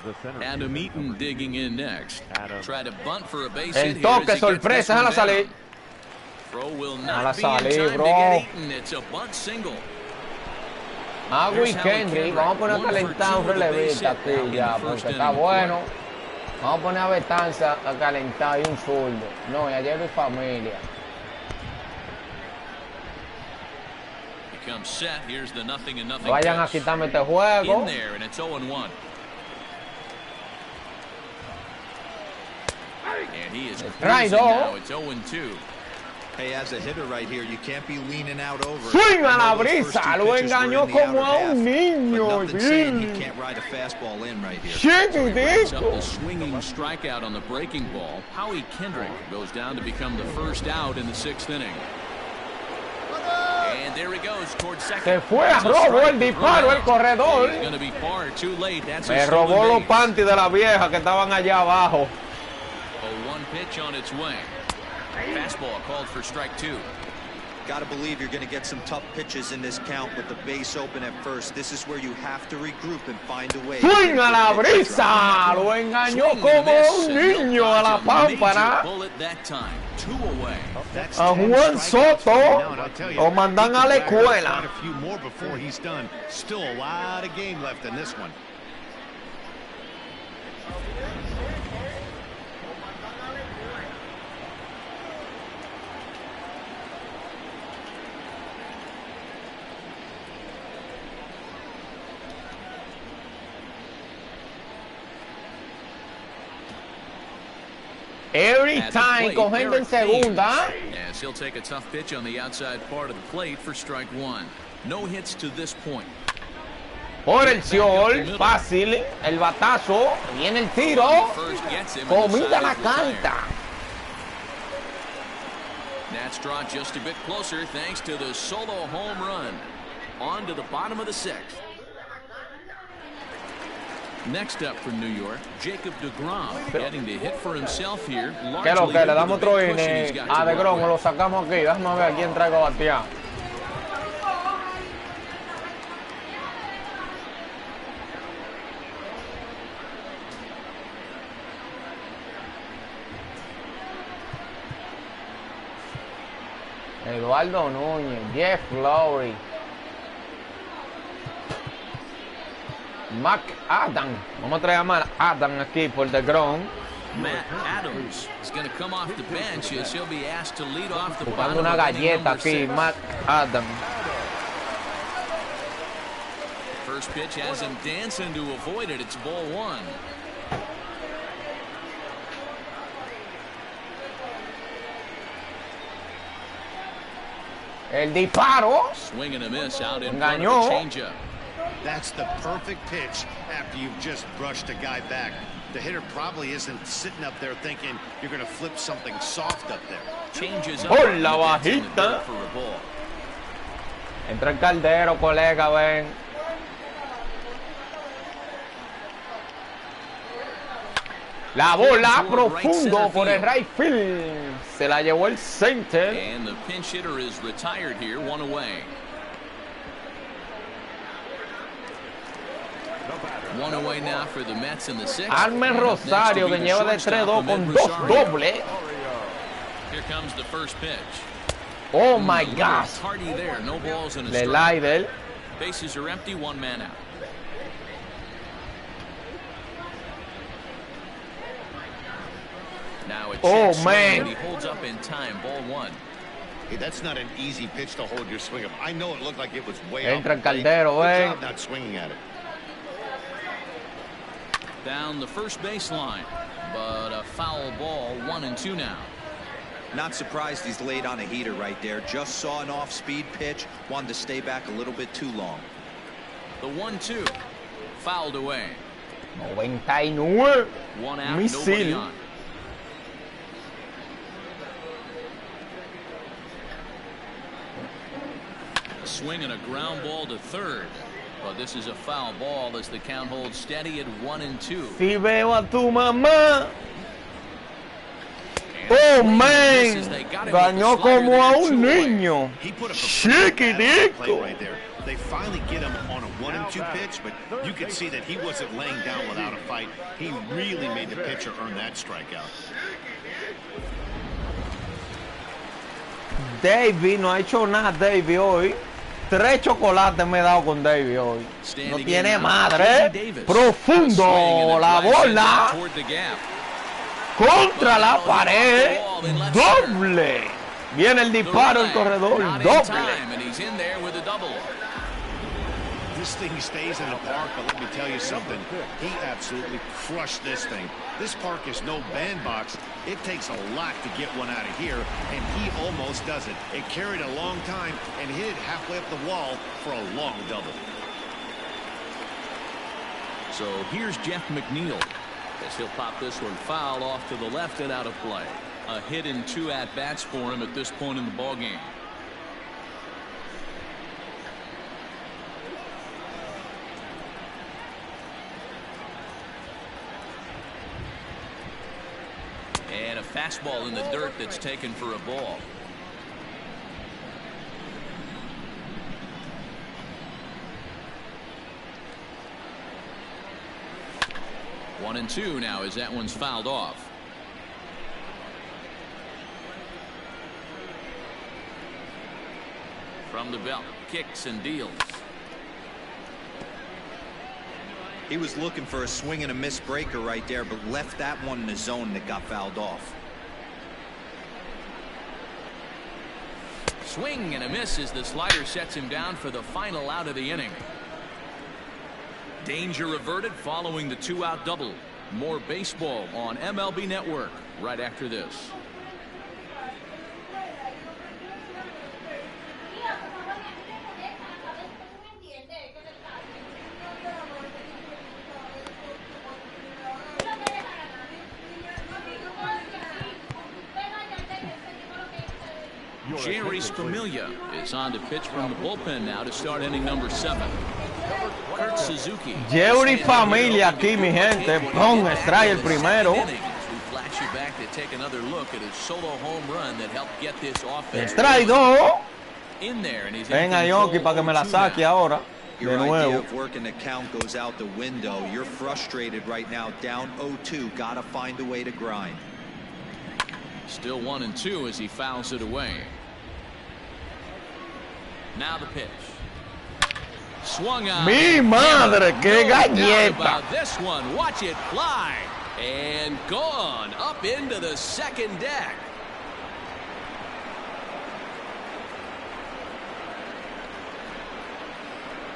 [SPEAKER 6] The center
[SPEAKER 2] Adam
[SPEAKER 6] fielder,
[SPEAKER 2] Eaton
[SPEAKER 6] number
[SPEAKER 2] digging in next.
[SPEAKER 6] Adam.
[SPEAKER 2] Try to bunt for a base
[SPEAKER 1] El
[SPEAKER 2] hit here
[SPEAKER 1] toque
[SPEAKER 2] as he gets
[SPEAKER 1] sorpresa,
[SPEAKER 2] this one
[SPEAKER 1] déjala salir.
[SPEAKER 2] down. Throw will
[SPEAKER 1] Déjala
[SPEAKER 2] not be in
[SPEAKER 1] salir,
[SPEAKER 2] time
[SPEAKER 1] bro.
[SPEAKER 2] to get Eaton. It's a bunt single.
[SPEAKER 1] Agui Kendrick, vamos a poner a calentar un relevista aquí ya, porque está bueno. Vamos a poner a Betanza a calentar y un zurdo. No, y ayer mi familia.
[SPEAKER 2] Becomes set. Here's the 0-0
[SPEAKER 1] Vayan a
[SPEAKER 2] pitch.
[SPEAKER 1] quitarme este juego.
[SPEAKER 2] In there, and it's 0-1. And he is
[SPEAKER 1] Right,
[SPEAKER 2] cruising now.
[SPEAKER 1] oh.
[SPEAKER 2] It's 0-2.
[SPEAKER 4] Hey, as a hitter right here, you can't be leaning out over.
[SPEAKER 1] Swing a la
[SPEAKER 4] I know those first
[SPEAKER 1] brisa,
[SPEAKER 4] two
[SPEAKER 1] lo
[SPEAKER 4] pitches were in
[SPEAKER 1] engañó
[SPEAKER 4] the
[SPEAKER 1] como
[SPEAKER 4] outer
[SPEAKER 1] a
[SPEAKER 4] half,
[SPEAKER 1] un niño,
[SPEAKER 4] but nothing saying he
[SPEAKER 1] Bill.
[SPEAKER 4] can't ride a fastball in right here.
[SPEAKER 2] Breaks up
[SPEAKER 1] Chiquitito.
[SPEAKER 2] the swinging strikeout on the breaking ball. Howie Kendrick goes down to become the first out in the 6th inning. And there he goes towards second.
[SPEAKER 1] Se fue a
[SPEAKER 2] That's a
[SPEAKER 1] robo
[SPEAKER 2] strike
[SPEAKER 1] el
[SPEAKER 2] to
[SPEAKER 1] disparo,
[SPEAKER 2] throw
[SPEAKER 1] el
[SPEAKER 2] out.
[SPEAKER 1] corredor.
[SPEAKER 2] He's going to be far too late. That's
[SPEAKER 1] Me
[SPEAKER 2] a
[SPEAKER 1] robó
[SPEAKER 2] stolen
[SPEAKER 1] los
[SPEAKER 2] base.
[SPEAKER 1] panties de la vieja que estaban allá abajo.
[SPEAKER 2] A 1 pitch on its way. Fastball called for strike 2.
[SPEAKER 4] Got to believe you're going to get some tough pitches in this count with the base open at first. This is where you have to regroup and find a way.
[SPEAKER 1] Swing a la brisa, lo engañó como un niño a la pámpara.
[SPEAKER 3] That's
[SPEAKER 1] A
[SPEAKER 3] 10
[SPEAKER 1] Juan
[SPEAKER 3] strikeouts
[SPEAKER 1] Soto
[SPEAKER 3] right now, and I'll tell you,
[SPEAKER 1] lo mandan
[SPEAKER 3] he
[SPEAKER 1] a la
[SPEAKER 3] could rack up
[SPEAKER 1] escuela.
[SPEAKER 3] quite a few more before he's done. Still a lot of game left in this one.
[SPEAKER 1] Every
[SPEAKER 2] At the
[SPEAKER 1] time
[SPEAKER 2] plate,
[SPEAKER 1] cogiendo en
[SPEAKER 2] Eric
[SPEAKER 1] segunda.
[SPEAKER 2] Hayes. As he'll take a tough pitch on the outside part of the plate for strike 1. No hits to this point.
[SPEAKER 1] Por el sol, fácil, el batazo, viene el tiro.
[SPEAKER 2] First gets him, and
[SPEAKER 1] Comida
[SPEAKER 2] the
[SPEAKER 1] la
[SPEAKER 2] side is retired.
[SPEAKER 1] canta.
[SPEAKER 2] Nats draw just a bit closer thanks to the solo home run. On to the bottom of the 6th. Next up from New York, Jacob DeGrom getting to hit for himself here.
[SPEAKER 1] ¿Qué es lo que? Le
[SPEAKER 2] largely
[SPEAKER 1] damos
[SPEAKER 2] due to
[SPEAKER 1] otro
[SPEAKER 2] the big cushion
[SPEAKER 1] inning
[SPEAKER 2] he's got
[SPEAKER 1] a
[SPEAKER 2] to work
[SPEAKER 1] DeGrom,
[SPEAKER 2] with.
[SPEAKER 1] lo sacamos aquí. Déjame ver a quién traigo a batear. Eduardo Núñez, Jeff Lowry, Mac Adam. Vamos a traer a Mac Adam aquí por DeGrom.
[SPEAKER 2] Matt Adams is going to come off the bench as he'll be asked to lead off the
[SPEAKER 1] Buscando
[SPEAKER 2] bottom
[SPEAKER 1] una
[SPEAKER 2] of inning
[SPEAKER 1] galleta
[SPEAKER 2] number
[SPEAKER 1] aquí,
[SPEAKER 2] 6.
[SPEAKER 1] Mac Adam.
[SPEAKER 2] First pitch has him dancing to avoid it. It's ball 1.
[SPEAKER 1] El disparo.
[SPEAKER 2] Swing and a miss out in front
[SPEAKER 1] Engañó.
[SPEAKER 2] of the changeup.
[SPEAKER 3] That's the perfect pitch after you've just brushed a guy back. The hitter probably isn't sitting up there thinking you're going to flip something soft up there.
[SPEAKER 2] Changes up.
[SPEAKER 1] ¡Hola, bajita! Entra el Caldero, colega, ven. La bola profundo por el right field. Se la llevó el center.
[SPEAKER 2] And the pinch hitter is retired here, one away. One away now for the Mets in the sixth.
[SPEAKER 1] Armen Rosario, que lleva de 3-2 con 2 dobles.
[SPEAKER 2] Here comes the first pitch.
[SPEAKER 1] Oh my gosh.
[SPEAKER 2] Hardy there, no balls in a
[SPEAKER 1] Le
[SPEAKER 2] strike.
[SPEAKER 1] Lidl.
[SPEAKER 2] Bases are empty, one man out. Now a check swing,
[SPEAKER 1] man.
[SPEAKER 2] and he holds up in time, ball one.
[SPEAKER 3] Hey, that's not an easy pitch to hold your swing up. I know it looked like it was way
[SPEAKER 1] Entra
[SPEAKER 3] off
[SPEAKER 1] el
[SPEAKER 3] the plate.
[SPEAKER 1] Caldero,
[SPEAKER 3] Good job not swinging at it.
[SPEAKER 2] Down the first baseline, but a foul ball, 1-2 now.
[SPEAKER 4] Not surprised he's laid on a heater right there. Just saw an off-speed pitch. Wanted to stay back a little bit too long.
[SPEAKER 2] The 1-2, fouled away.
[SPEAKER 1] 99.
[SPEAKER 2] One out,
[SPEAKER 1] Misil.
[SPEAKER 2] nobody on. A swing and a ground ball to third. But this is a foul ball as the count holds steady at 1-2.
[SPEAKER 1] Si veo a tu mamá. Oh man, dañó como a un niño. Chiquitico.
[SPEAKER 3] Right there. They finally get him on a 1-2 pitch, but you could see that he wasn't laying down without a fight. He really made the pitcher earn that strikeout.
[SPEAKER 1] Davey no ha hecho nada, Davey, hoy. 3 chocolates me he dado con Davey hoy. No tiene madre. Profundo la bola. Contra la pared. Doble. Viene el disparo, el corredor. Doble.
[SPEAKER 3] This thing stays in the park, but let me tell you something. He absolutely crushed this thing. This park is no bandbox. It takes a lot to get one out of here, and he almost does it. It carried a long time and hit it halfway up the wall for a long double.
[SPEAKER 2] So here's Jeff McNeil as he'll pop this one foul off to the left and out of play. A hit in 2 at-bats for him at this point in the ballgame. And a fastball in the dirt that's taken for a ball. One and two now as that one's fouled off. From the belt, kicks and deals.
[SPEAKER 4] He was looking for a swing and a miss breaker right there, but left that one in the zone that got fouled off.
[SPEAKER 2] Swing and a miss as the slider sets him down for the final out of the inning. Danger averted following the 2-out double. More baseball on MLB Network right after this. Jerry Familia is on to pitch from the bullpen now to start inning number 7. Kurt Suzuki.
[SPEAKER 1] Jerry Familia aquí, mi gente. Pon, extrae el primero.
[SPEAKER 2] Flash you back to take another look at his solo home run that helped get this offense
[SPEAKER 1] Extrae 2.
[SPEAKER 2] in there, and he's
[SPEAKER 1] Ven a Yonki para que me la saque ahora.
[SPEAKER 4] Your
[SPEAKER 1] De
[SPEAKER 4] idea
[SPEAKER 1] nuevo.
[SPEAKER 4] of working the count goes out the window. You're frustrated right now, down 0-2. Got to find a way to grind.
[SPEAKER 2] Still 1 and 2 as he fouls it away. Now the pitch. Swung on.
[SPEAKER 1] Mi madre, qué
[SPEAKER 2] No doubt
[SPEAKER 1] galleta.
[SPEAKER 2] about this one. Watch it fly. And gone up into the second deck.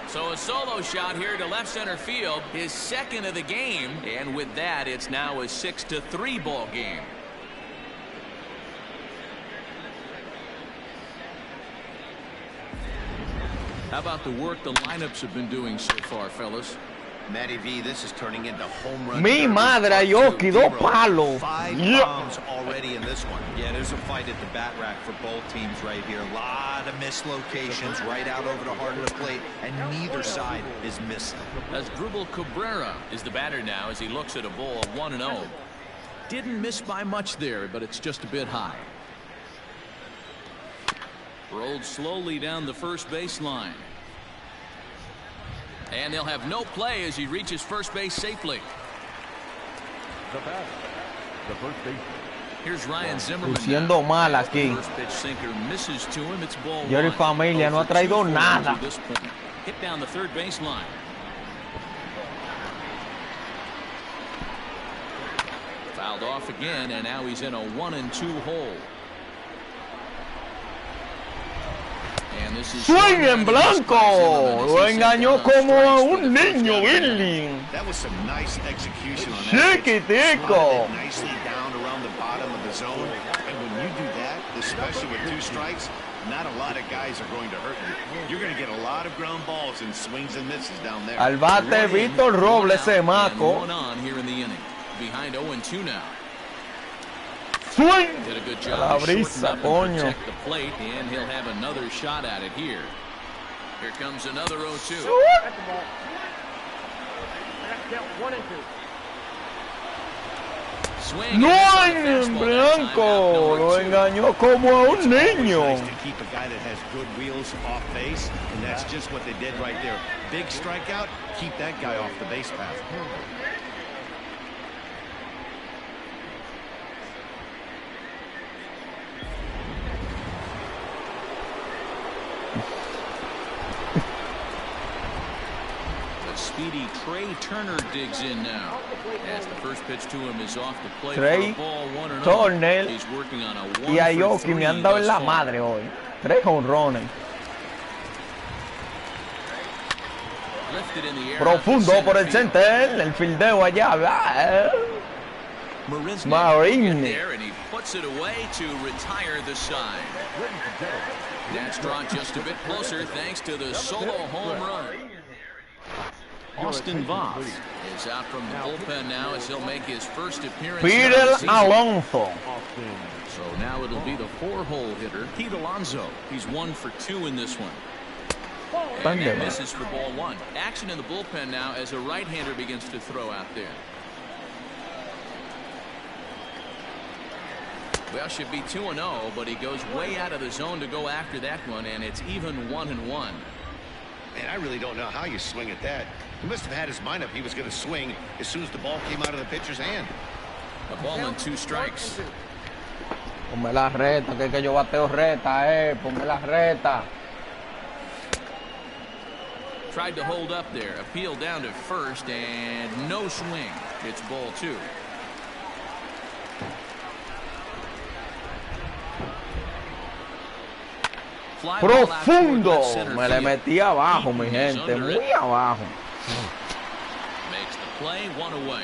[SPEAKER 2] So a solo shot here to left center field, his second of the game. And with that, it's now a 6-3 ball game. How about the work the lineups have been doing so far, fellas?
[SPEAKER 3] Matty V, this is turning into home run.
[SPEAKER 1] Mi madre, Aoki, 2 palos.
[SPEAKER 4] 5 bombs already in this one. Yeah, there's a fight at the bat rack for both teams right here. A lot of mislocations right out over the heart of the plate, and neither side is missing.
[SPEAKER 2] Asdrubal Cabrera is the batter now as he looks at a ball of 1-0. Didn't miss by much there, but it's just a bit high. Rolled slowly down the first baseline. And they'll have no play as he reaches first base safely.
[SPEAKER 6] The batter, the first baseman.
[SPEAKER 2] Here's Ryan Zimmerman.
[SPEAKER 1] Luciendo mal aquí.
[SPEAKER 2] First pitch sinker misses to him. It's ball
[SPEAKER 1] Jerry
[SPEAKER 2] one.
[SPEAKER 1] Familia no ha traído nada.
[SPEAKER 2] Hit down the third baseline. Fouled off again, and now he's in a 1-2 hole.
[SPEAKER 1] ¡Swing en blanco! Lo engañó como a un niño, Billy.
[SPEAKER 3] That was some nice execution on that.
[SPEAKER 1] Chiquitico.
[SPEAKER 3] Nicely down around the bottom of the zone. And when you do that, especially with 2 strikes, not a lot of guys are going to hurt you. You're going to get a lot of ground balls and swings and misses down there.
[SPEAKER 1] Al bate Víctor Robles, ese maco.
[SPEAKER 2] One on here in the inning. Behind 0-2 now.
[SPEAKER 1] Swing.
[SPEAKER 2] Did a good job
[SPEAKER 1] La brisa, coño.
[SPEAKER 2] protect the plate, and he'll have another shot at it here. Here comes another 0-2. Swing.
[SPEAKER 1] No en blanco. Lo engañó como a un niño.
[SPEAKER 3] Nice to keep a guy that has good wheels off base, and that's just what they did right there. Big strikeout. Keep that guy off the base path.
[SPEAKER 2] Speedy Trey Turner digs in now. As the first pitch to him is off the plate.
[SPEAKER 1] Trey Turner y Aoki me han dado en la madre hoy. 3 jonrones. Profundo por el center. El fildeo allá. Marini.
[SPEAKER 2] And he puts it away to retire the side. That's drawn just a bit closer thanks to the solo home run. Austin Voth is out from the bullpen now as he'll make his first appearance.
[SPEAKER 1] Fidel Alonso.
[SPEAKER 2] So now it'll be the 4-hole hitter, Pete Alonso. He's 1 for 2 in this one. And he misses for ball 1. Action in the bullpen now as a right-hander begins to throw out there. Well, should be 2-0, but he goes way out of the zone to go after that one, and it's even 1-1.
[SPEAKER 3] Man, I really don't know how you swing at that. He must have had his mind up he was going to swing as soon as the ball came out of the pitcher's hand.
[SPEAKER 2] A ball and 2 strikes.
[SPEAKER 1] Ponme la reta, que yo bateo reta, ponme la reta.
[SPEAKER 2] Tried to hold up there. Appeal down to first, and no swing. It's ball 2.
[SPEAKER 1] Profundo. Me le metí abajo, mi gente. Muy abajo.
[SPEAKER 2] Makes the play, 1 away.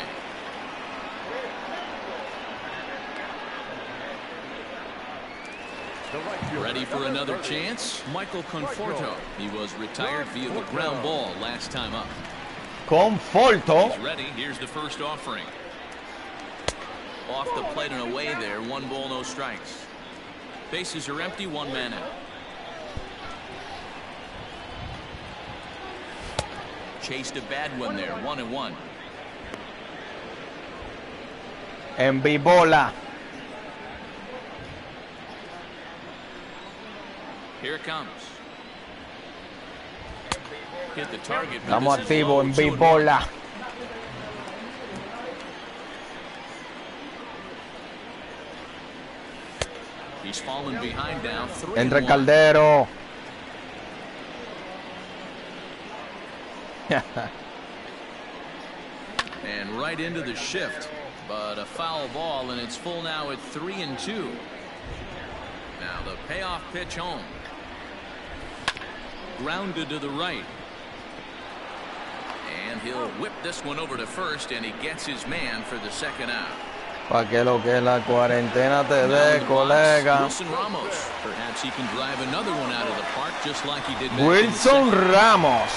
[SPEAKER 2] Ready for another chance? Michael Conforto. He was retired via the ground ball last time up.
[SPEAKER 1] Conforto.
[SPEAKER 2] He's ready. Here's the first offering. Off the plate and away there. 1 ball, no strikes. Bases are empty. 1 man out. Chased a bad one there. 1-1.
[SPEAKER 1] En bibola.
[SPEAKER 2] Here it comes. Hit the target.
[SPEAKER 1] Estamos activos en bibola.
[SPEAKER 2] He's fallen behind now. 3-1.
[SPEAKER 1] Entre Caldero.
[SPEAKER 2] And right into the shift, but a foul ball, and it's full now at 3-2. Now the payoff pitch home. Grounded to the right. And he'll whip this one over to first, and he gets his man for the second out.
[SPEAKER 1] Para que lo que la cuarentena te dé, colega. Wilson Ramos.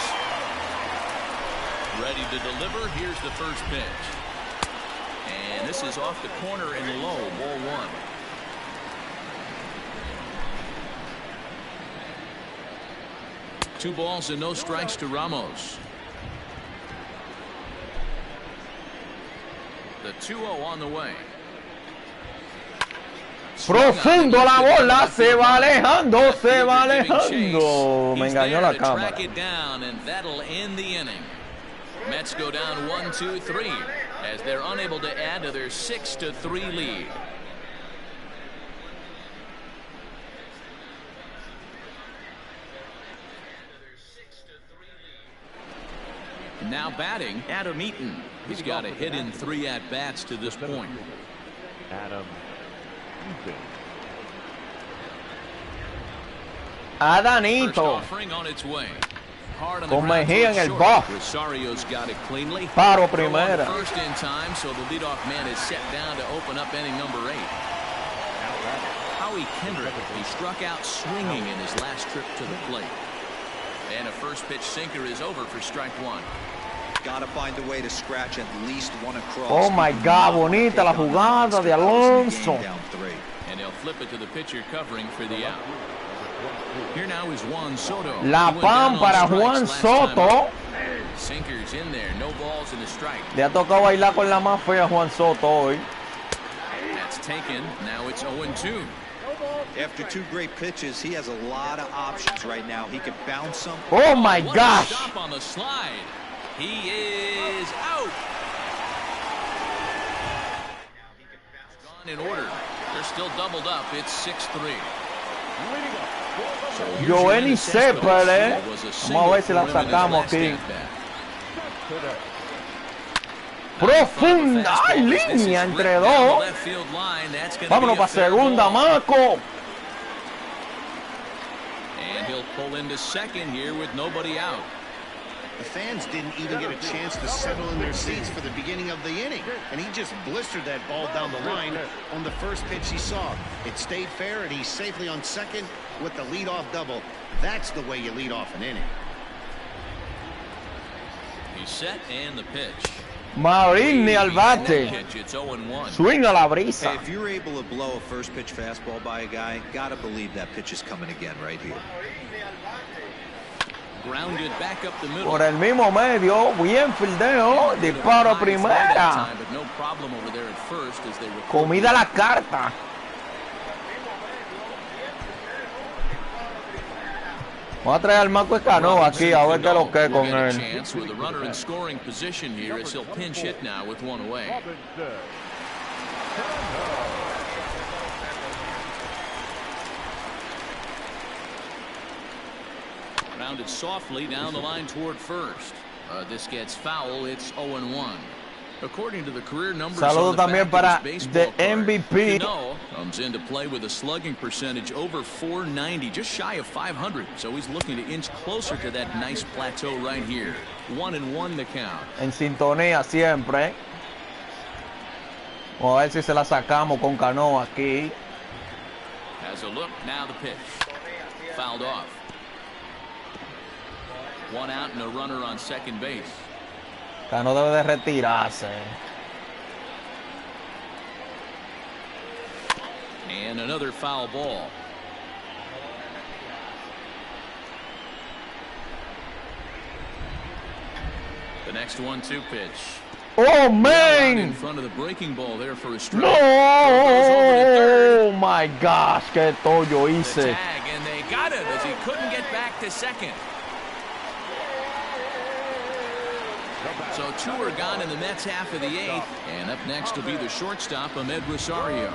[SPEAKER 2] Ready to deliver. Here's the first pitch. And this is off the corner and low, ball one. Two balls and no strikes to Ramos. The 2-0 on the way.
[SPEAKER 1] Profundo la bola, se va alejando, se va alejando. Me engañó la cámara.
[SPEAKER 2] Mets go down 1-2-3 as they're unable to add to their 6-3 lead. Now batting, Adam Eaton. He's got a hit in 3 at-bats to this point.
[SPEAKER 6] Adam Eaton.
[SPEAKER 1] Adanito. Con Mejía en el box. Paro primera.
[SPEAKER 2] First in time, so the leadoff man is set down to open up inning number 8. Howie Kendrick, he struck out swinging in his last trip to the plate. And a first pitch sinker is over for strike one.
[SPEAKER 4] Gotta find a way to scratch at least one across.
[SPEAKER 1] Oh my God, bonita la jugada de Alonso.
[SPEAKER 2] And they'll flip it to the pitcher covering for the out. Here now is Juan Soto.
[SPEAKER 1] La PAM para Juan Soto.
[SPEAKER 2] Sinkers in there, no balls in the strike.
[SPEAKER 1] Le ha tocado bailar con la más fea Juan Soto hoy.
[SPEAKER 2] That's taken. Now it's 0-2.
[SPEAKER 4] After 2 great pitches, he has a lot of options right now. He could bounce some.
[SPEAKER 1] Oh my gosh.
[SPEAKER 2] Stop on the slide. He is out. Gone in order. They're still doubled up. It's 6-3.
[SPEAKER 1] Joenny Cepeda, vamos a ver si la sacamos aquí. Profunda, hay línea entre dos. Vámonos para segunda, Marco.
[SPEAKER 2] And he'll pull into second here with nobody out.
[SPEAKER 3] The fans didn't even get a chance to settle in their seats for the beginning of the inning, and he just blistered that ball down the line on the first pitch he saw. It stayed fair, and he's safely on second with the leadoff double. That's the way you lead off an inning.
[SPEAKER 2] He's set and the pitch.
[SPEAKER 1] Marini al bate. Swing a la brisa.
[SPEAKER 4] Hey, if you're able to blow a first pitch fastball by a guy, gotta believe that pitch is coming again right here.
[SPEAKER 2] Grounded back up the middle.
[SPEAKER 1] Por el mismo medio, bien fildeo, disparo a primera. Comida a la carta. Vamos a traer al Marco Escano aquí a ver qué lo que con él.
[SPEAKER 2] Rounded softly down the line toward first. This gets foul. It's 0-1. According to the career numbers.
[SPEAKER 1] Saludos también para the MVP.
[SPEAKER 2] Comes into play with a slugging percentage over 490, just shy of 500. So he's looking to inch closer to that nice plateau right here. 1-1 to count.
[SPEAKER 1] En sintonía siempre. Vamos a ver si se la sacamos con Cano aquí.
[SPEAKER 2] Has a look. Now the pitch. Fouled off. One out and a runner on second base.
[SPEAKER 1] Cano debe de retirarse.
[SPEAKER 2] And another foul ball. The next 1-2 pitch.
[SPEAKER 1] Oh man!
[SPEAKER 2] In front of the breaking ball there for a strike.
[SPEAKER 1] No! Oh my gosh, qué tollo hice.
[SPEAKER 2] The tag, and they got it as he couldn't get back to second. So 2 are gone in the Mets half of the 8th, and up next will be the shortstop, Ahmed Rosario.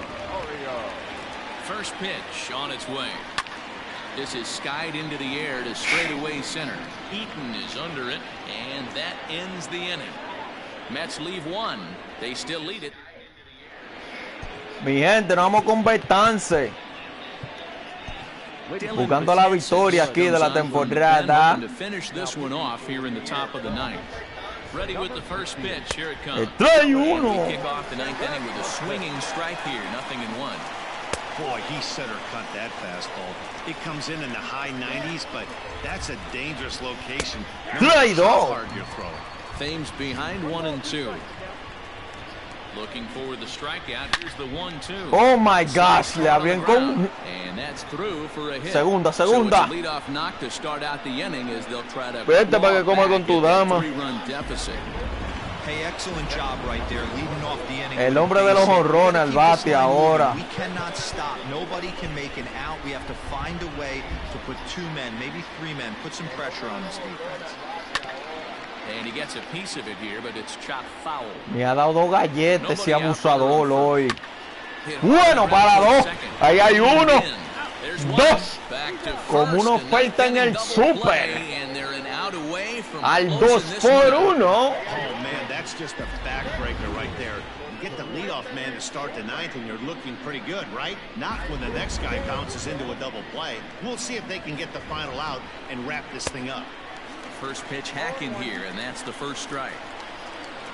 [SPEAKER 2] First pitch on its way. This is skied into the air to straightaway center. Eaton is under it, and that ends the inning. Mets leave 1. They still lead it.
[SPEAKER 1] Mi gente, nos vamos con Betance. Buscando la victoria aquí de la temporada.
[SPEAKER 2] To finish this one off here in the top of the 9th. Ready with the first pitch. Here it comes.
[SPEAKER 1] Trae uno.
[SPEAKER 2] We kick off the ninth inning with a swinging strike here. 0-1.
[SPEAKER 3] Boy, he center cut that fastball. It comes in the high 90s, but that's a dangerous location. No matter how hard you throw it.
[SPEAKER 2] Thames behind 1-2. Looking for the strikeout. Here's the 1-2.
[SPEAKER 1] Oh my gosh, le habían con...
[SPEAKER 2] And that's through for a hit.
[SPEAKER 1] Segunda.
[SPEAKER 2] So it's a leadoff knock to start out the inning as they'll try to
[SPEAKER 1] Vete para que coma con tu dama.
[SPEAKER 2] 3-run deficit.
[SPEAKER 4] Hey, excellent job right there, leading off the inning.
[SPEAKER 1] El hombre de los jonrones al bate ahora.
[SPEAKER 4] We cannot stop. Nobody can make an out. We have to find a way to put 2 men, maybe 3 men, put some pressure on this defense.
[SPEAKER 2] And he gets a piece of it here, but it's chopped foul.
[SPEAKER 1] Me ha dado 2 galletas ese abusador hoy. Bueno, para 2. Ahí hay 1. 2. Como uno falta en el super. Al 2-1.
[SPEAKER 3] Oh, man, that's just a backbreaker right there. You get the leadoff man to start the 9th, and you're looking pretty good, right? Not when the next guy bounces into a double play. We'll see if they can get the final out and wrap this thing up.
[SPEAKER 2] First pitch hacking here, and that's the first strike.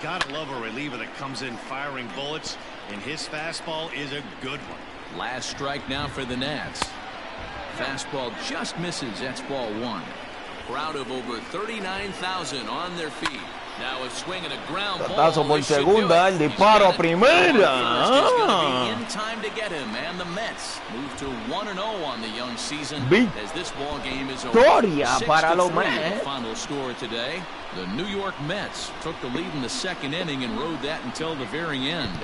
[SPEAKER 3] Gotta love a reliever that comes in firing bullets, and his fastball is a good one.
[SPEAKER 2] Last strike now for the Nats. Fastball just misses. That's ball 1. Crowd of over 39,000 on their feet. Now a swing and a ground ball.
[SPEAKER 1] Tatazo por segunda, el disparo a primera.
[SPEAKER 2] In time to get him, and the Mets move to 1-0 on the young season as this ball game is over.
[SPEAKER 1] Victoria para los
[SPEAKER 2] The
[SPEAKER 1] Mets.
[SPEAKER 2] final score today. The New York Mets took the lead in the 2nd inning and rode that until the very end.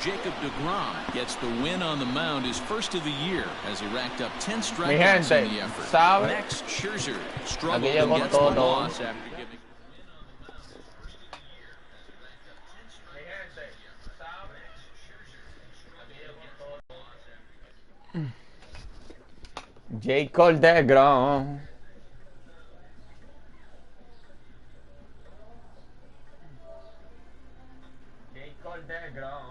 [SPEAKER 2] Jacob deGrom gets the win on the mound, his first of the year, as he racked up 10 strikeouts in the effort.
[SPEAKER 1] ¿sabe?
[SPEAKER 2] Max Scherzer struggled
[SPEAKER 1] Aquí
[SPEAKER 2] and
[SPEAKER 1] llegó
[SPEAKER 2] gets the
[SPEAKER 1] todo.
[SPEAKER 2] loss after giving.
[SPEAKER 1] Jacob deGrom. Jacob deGrom.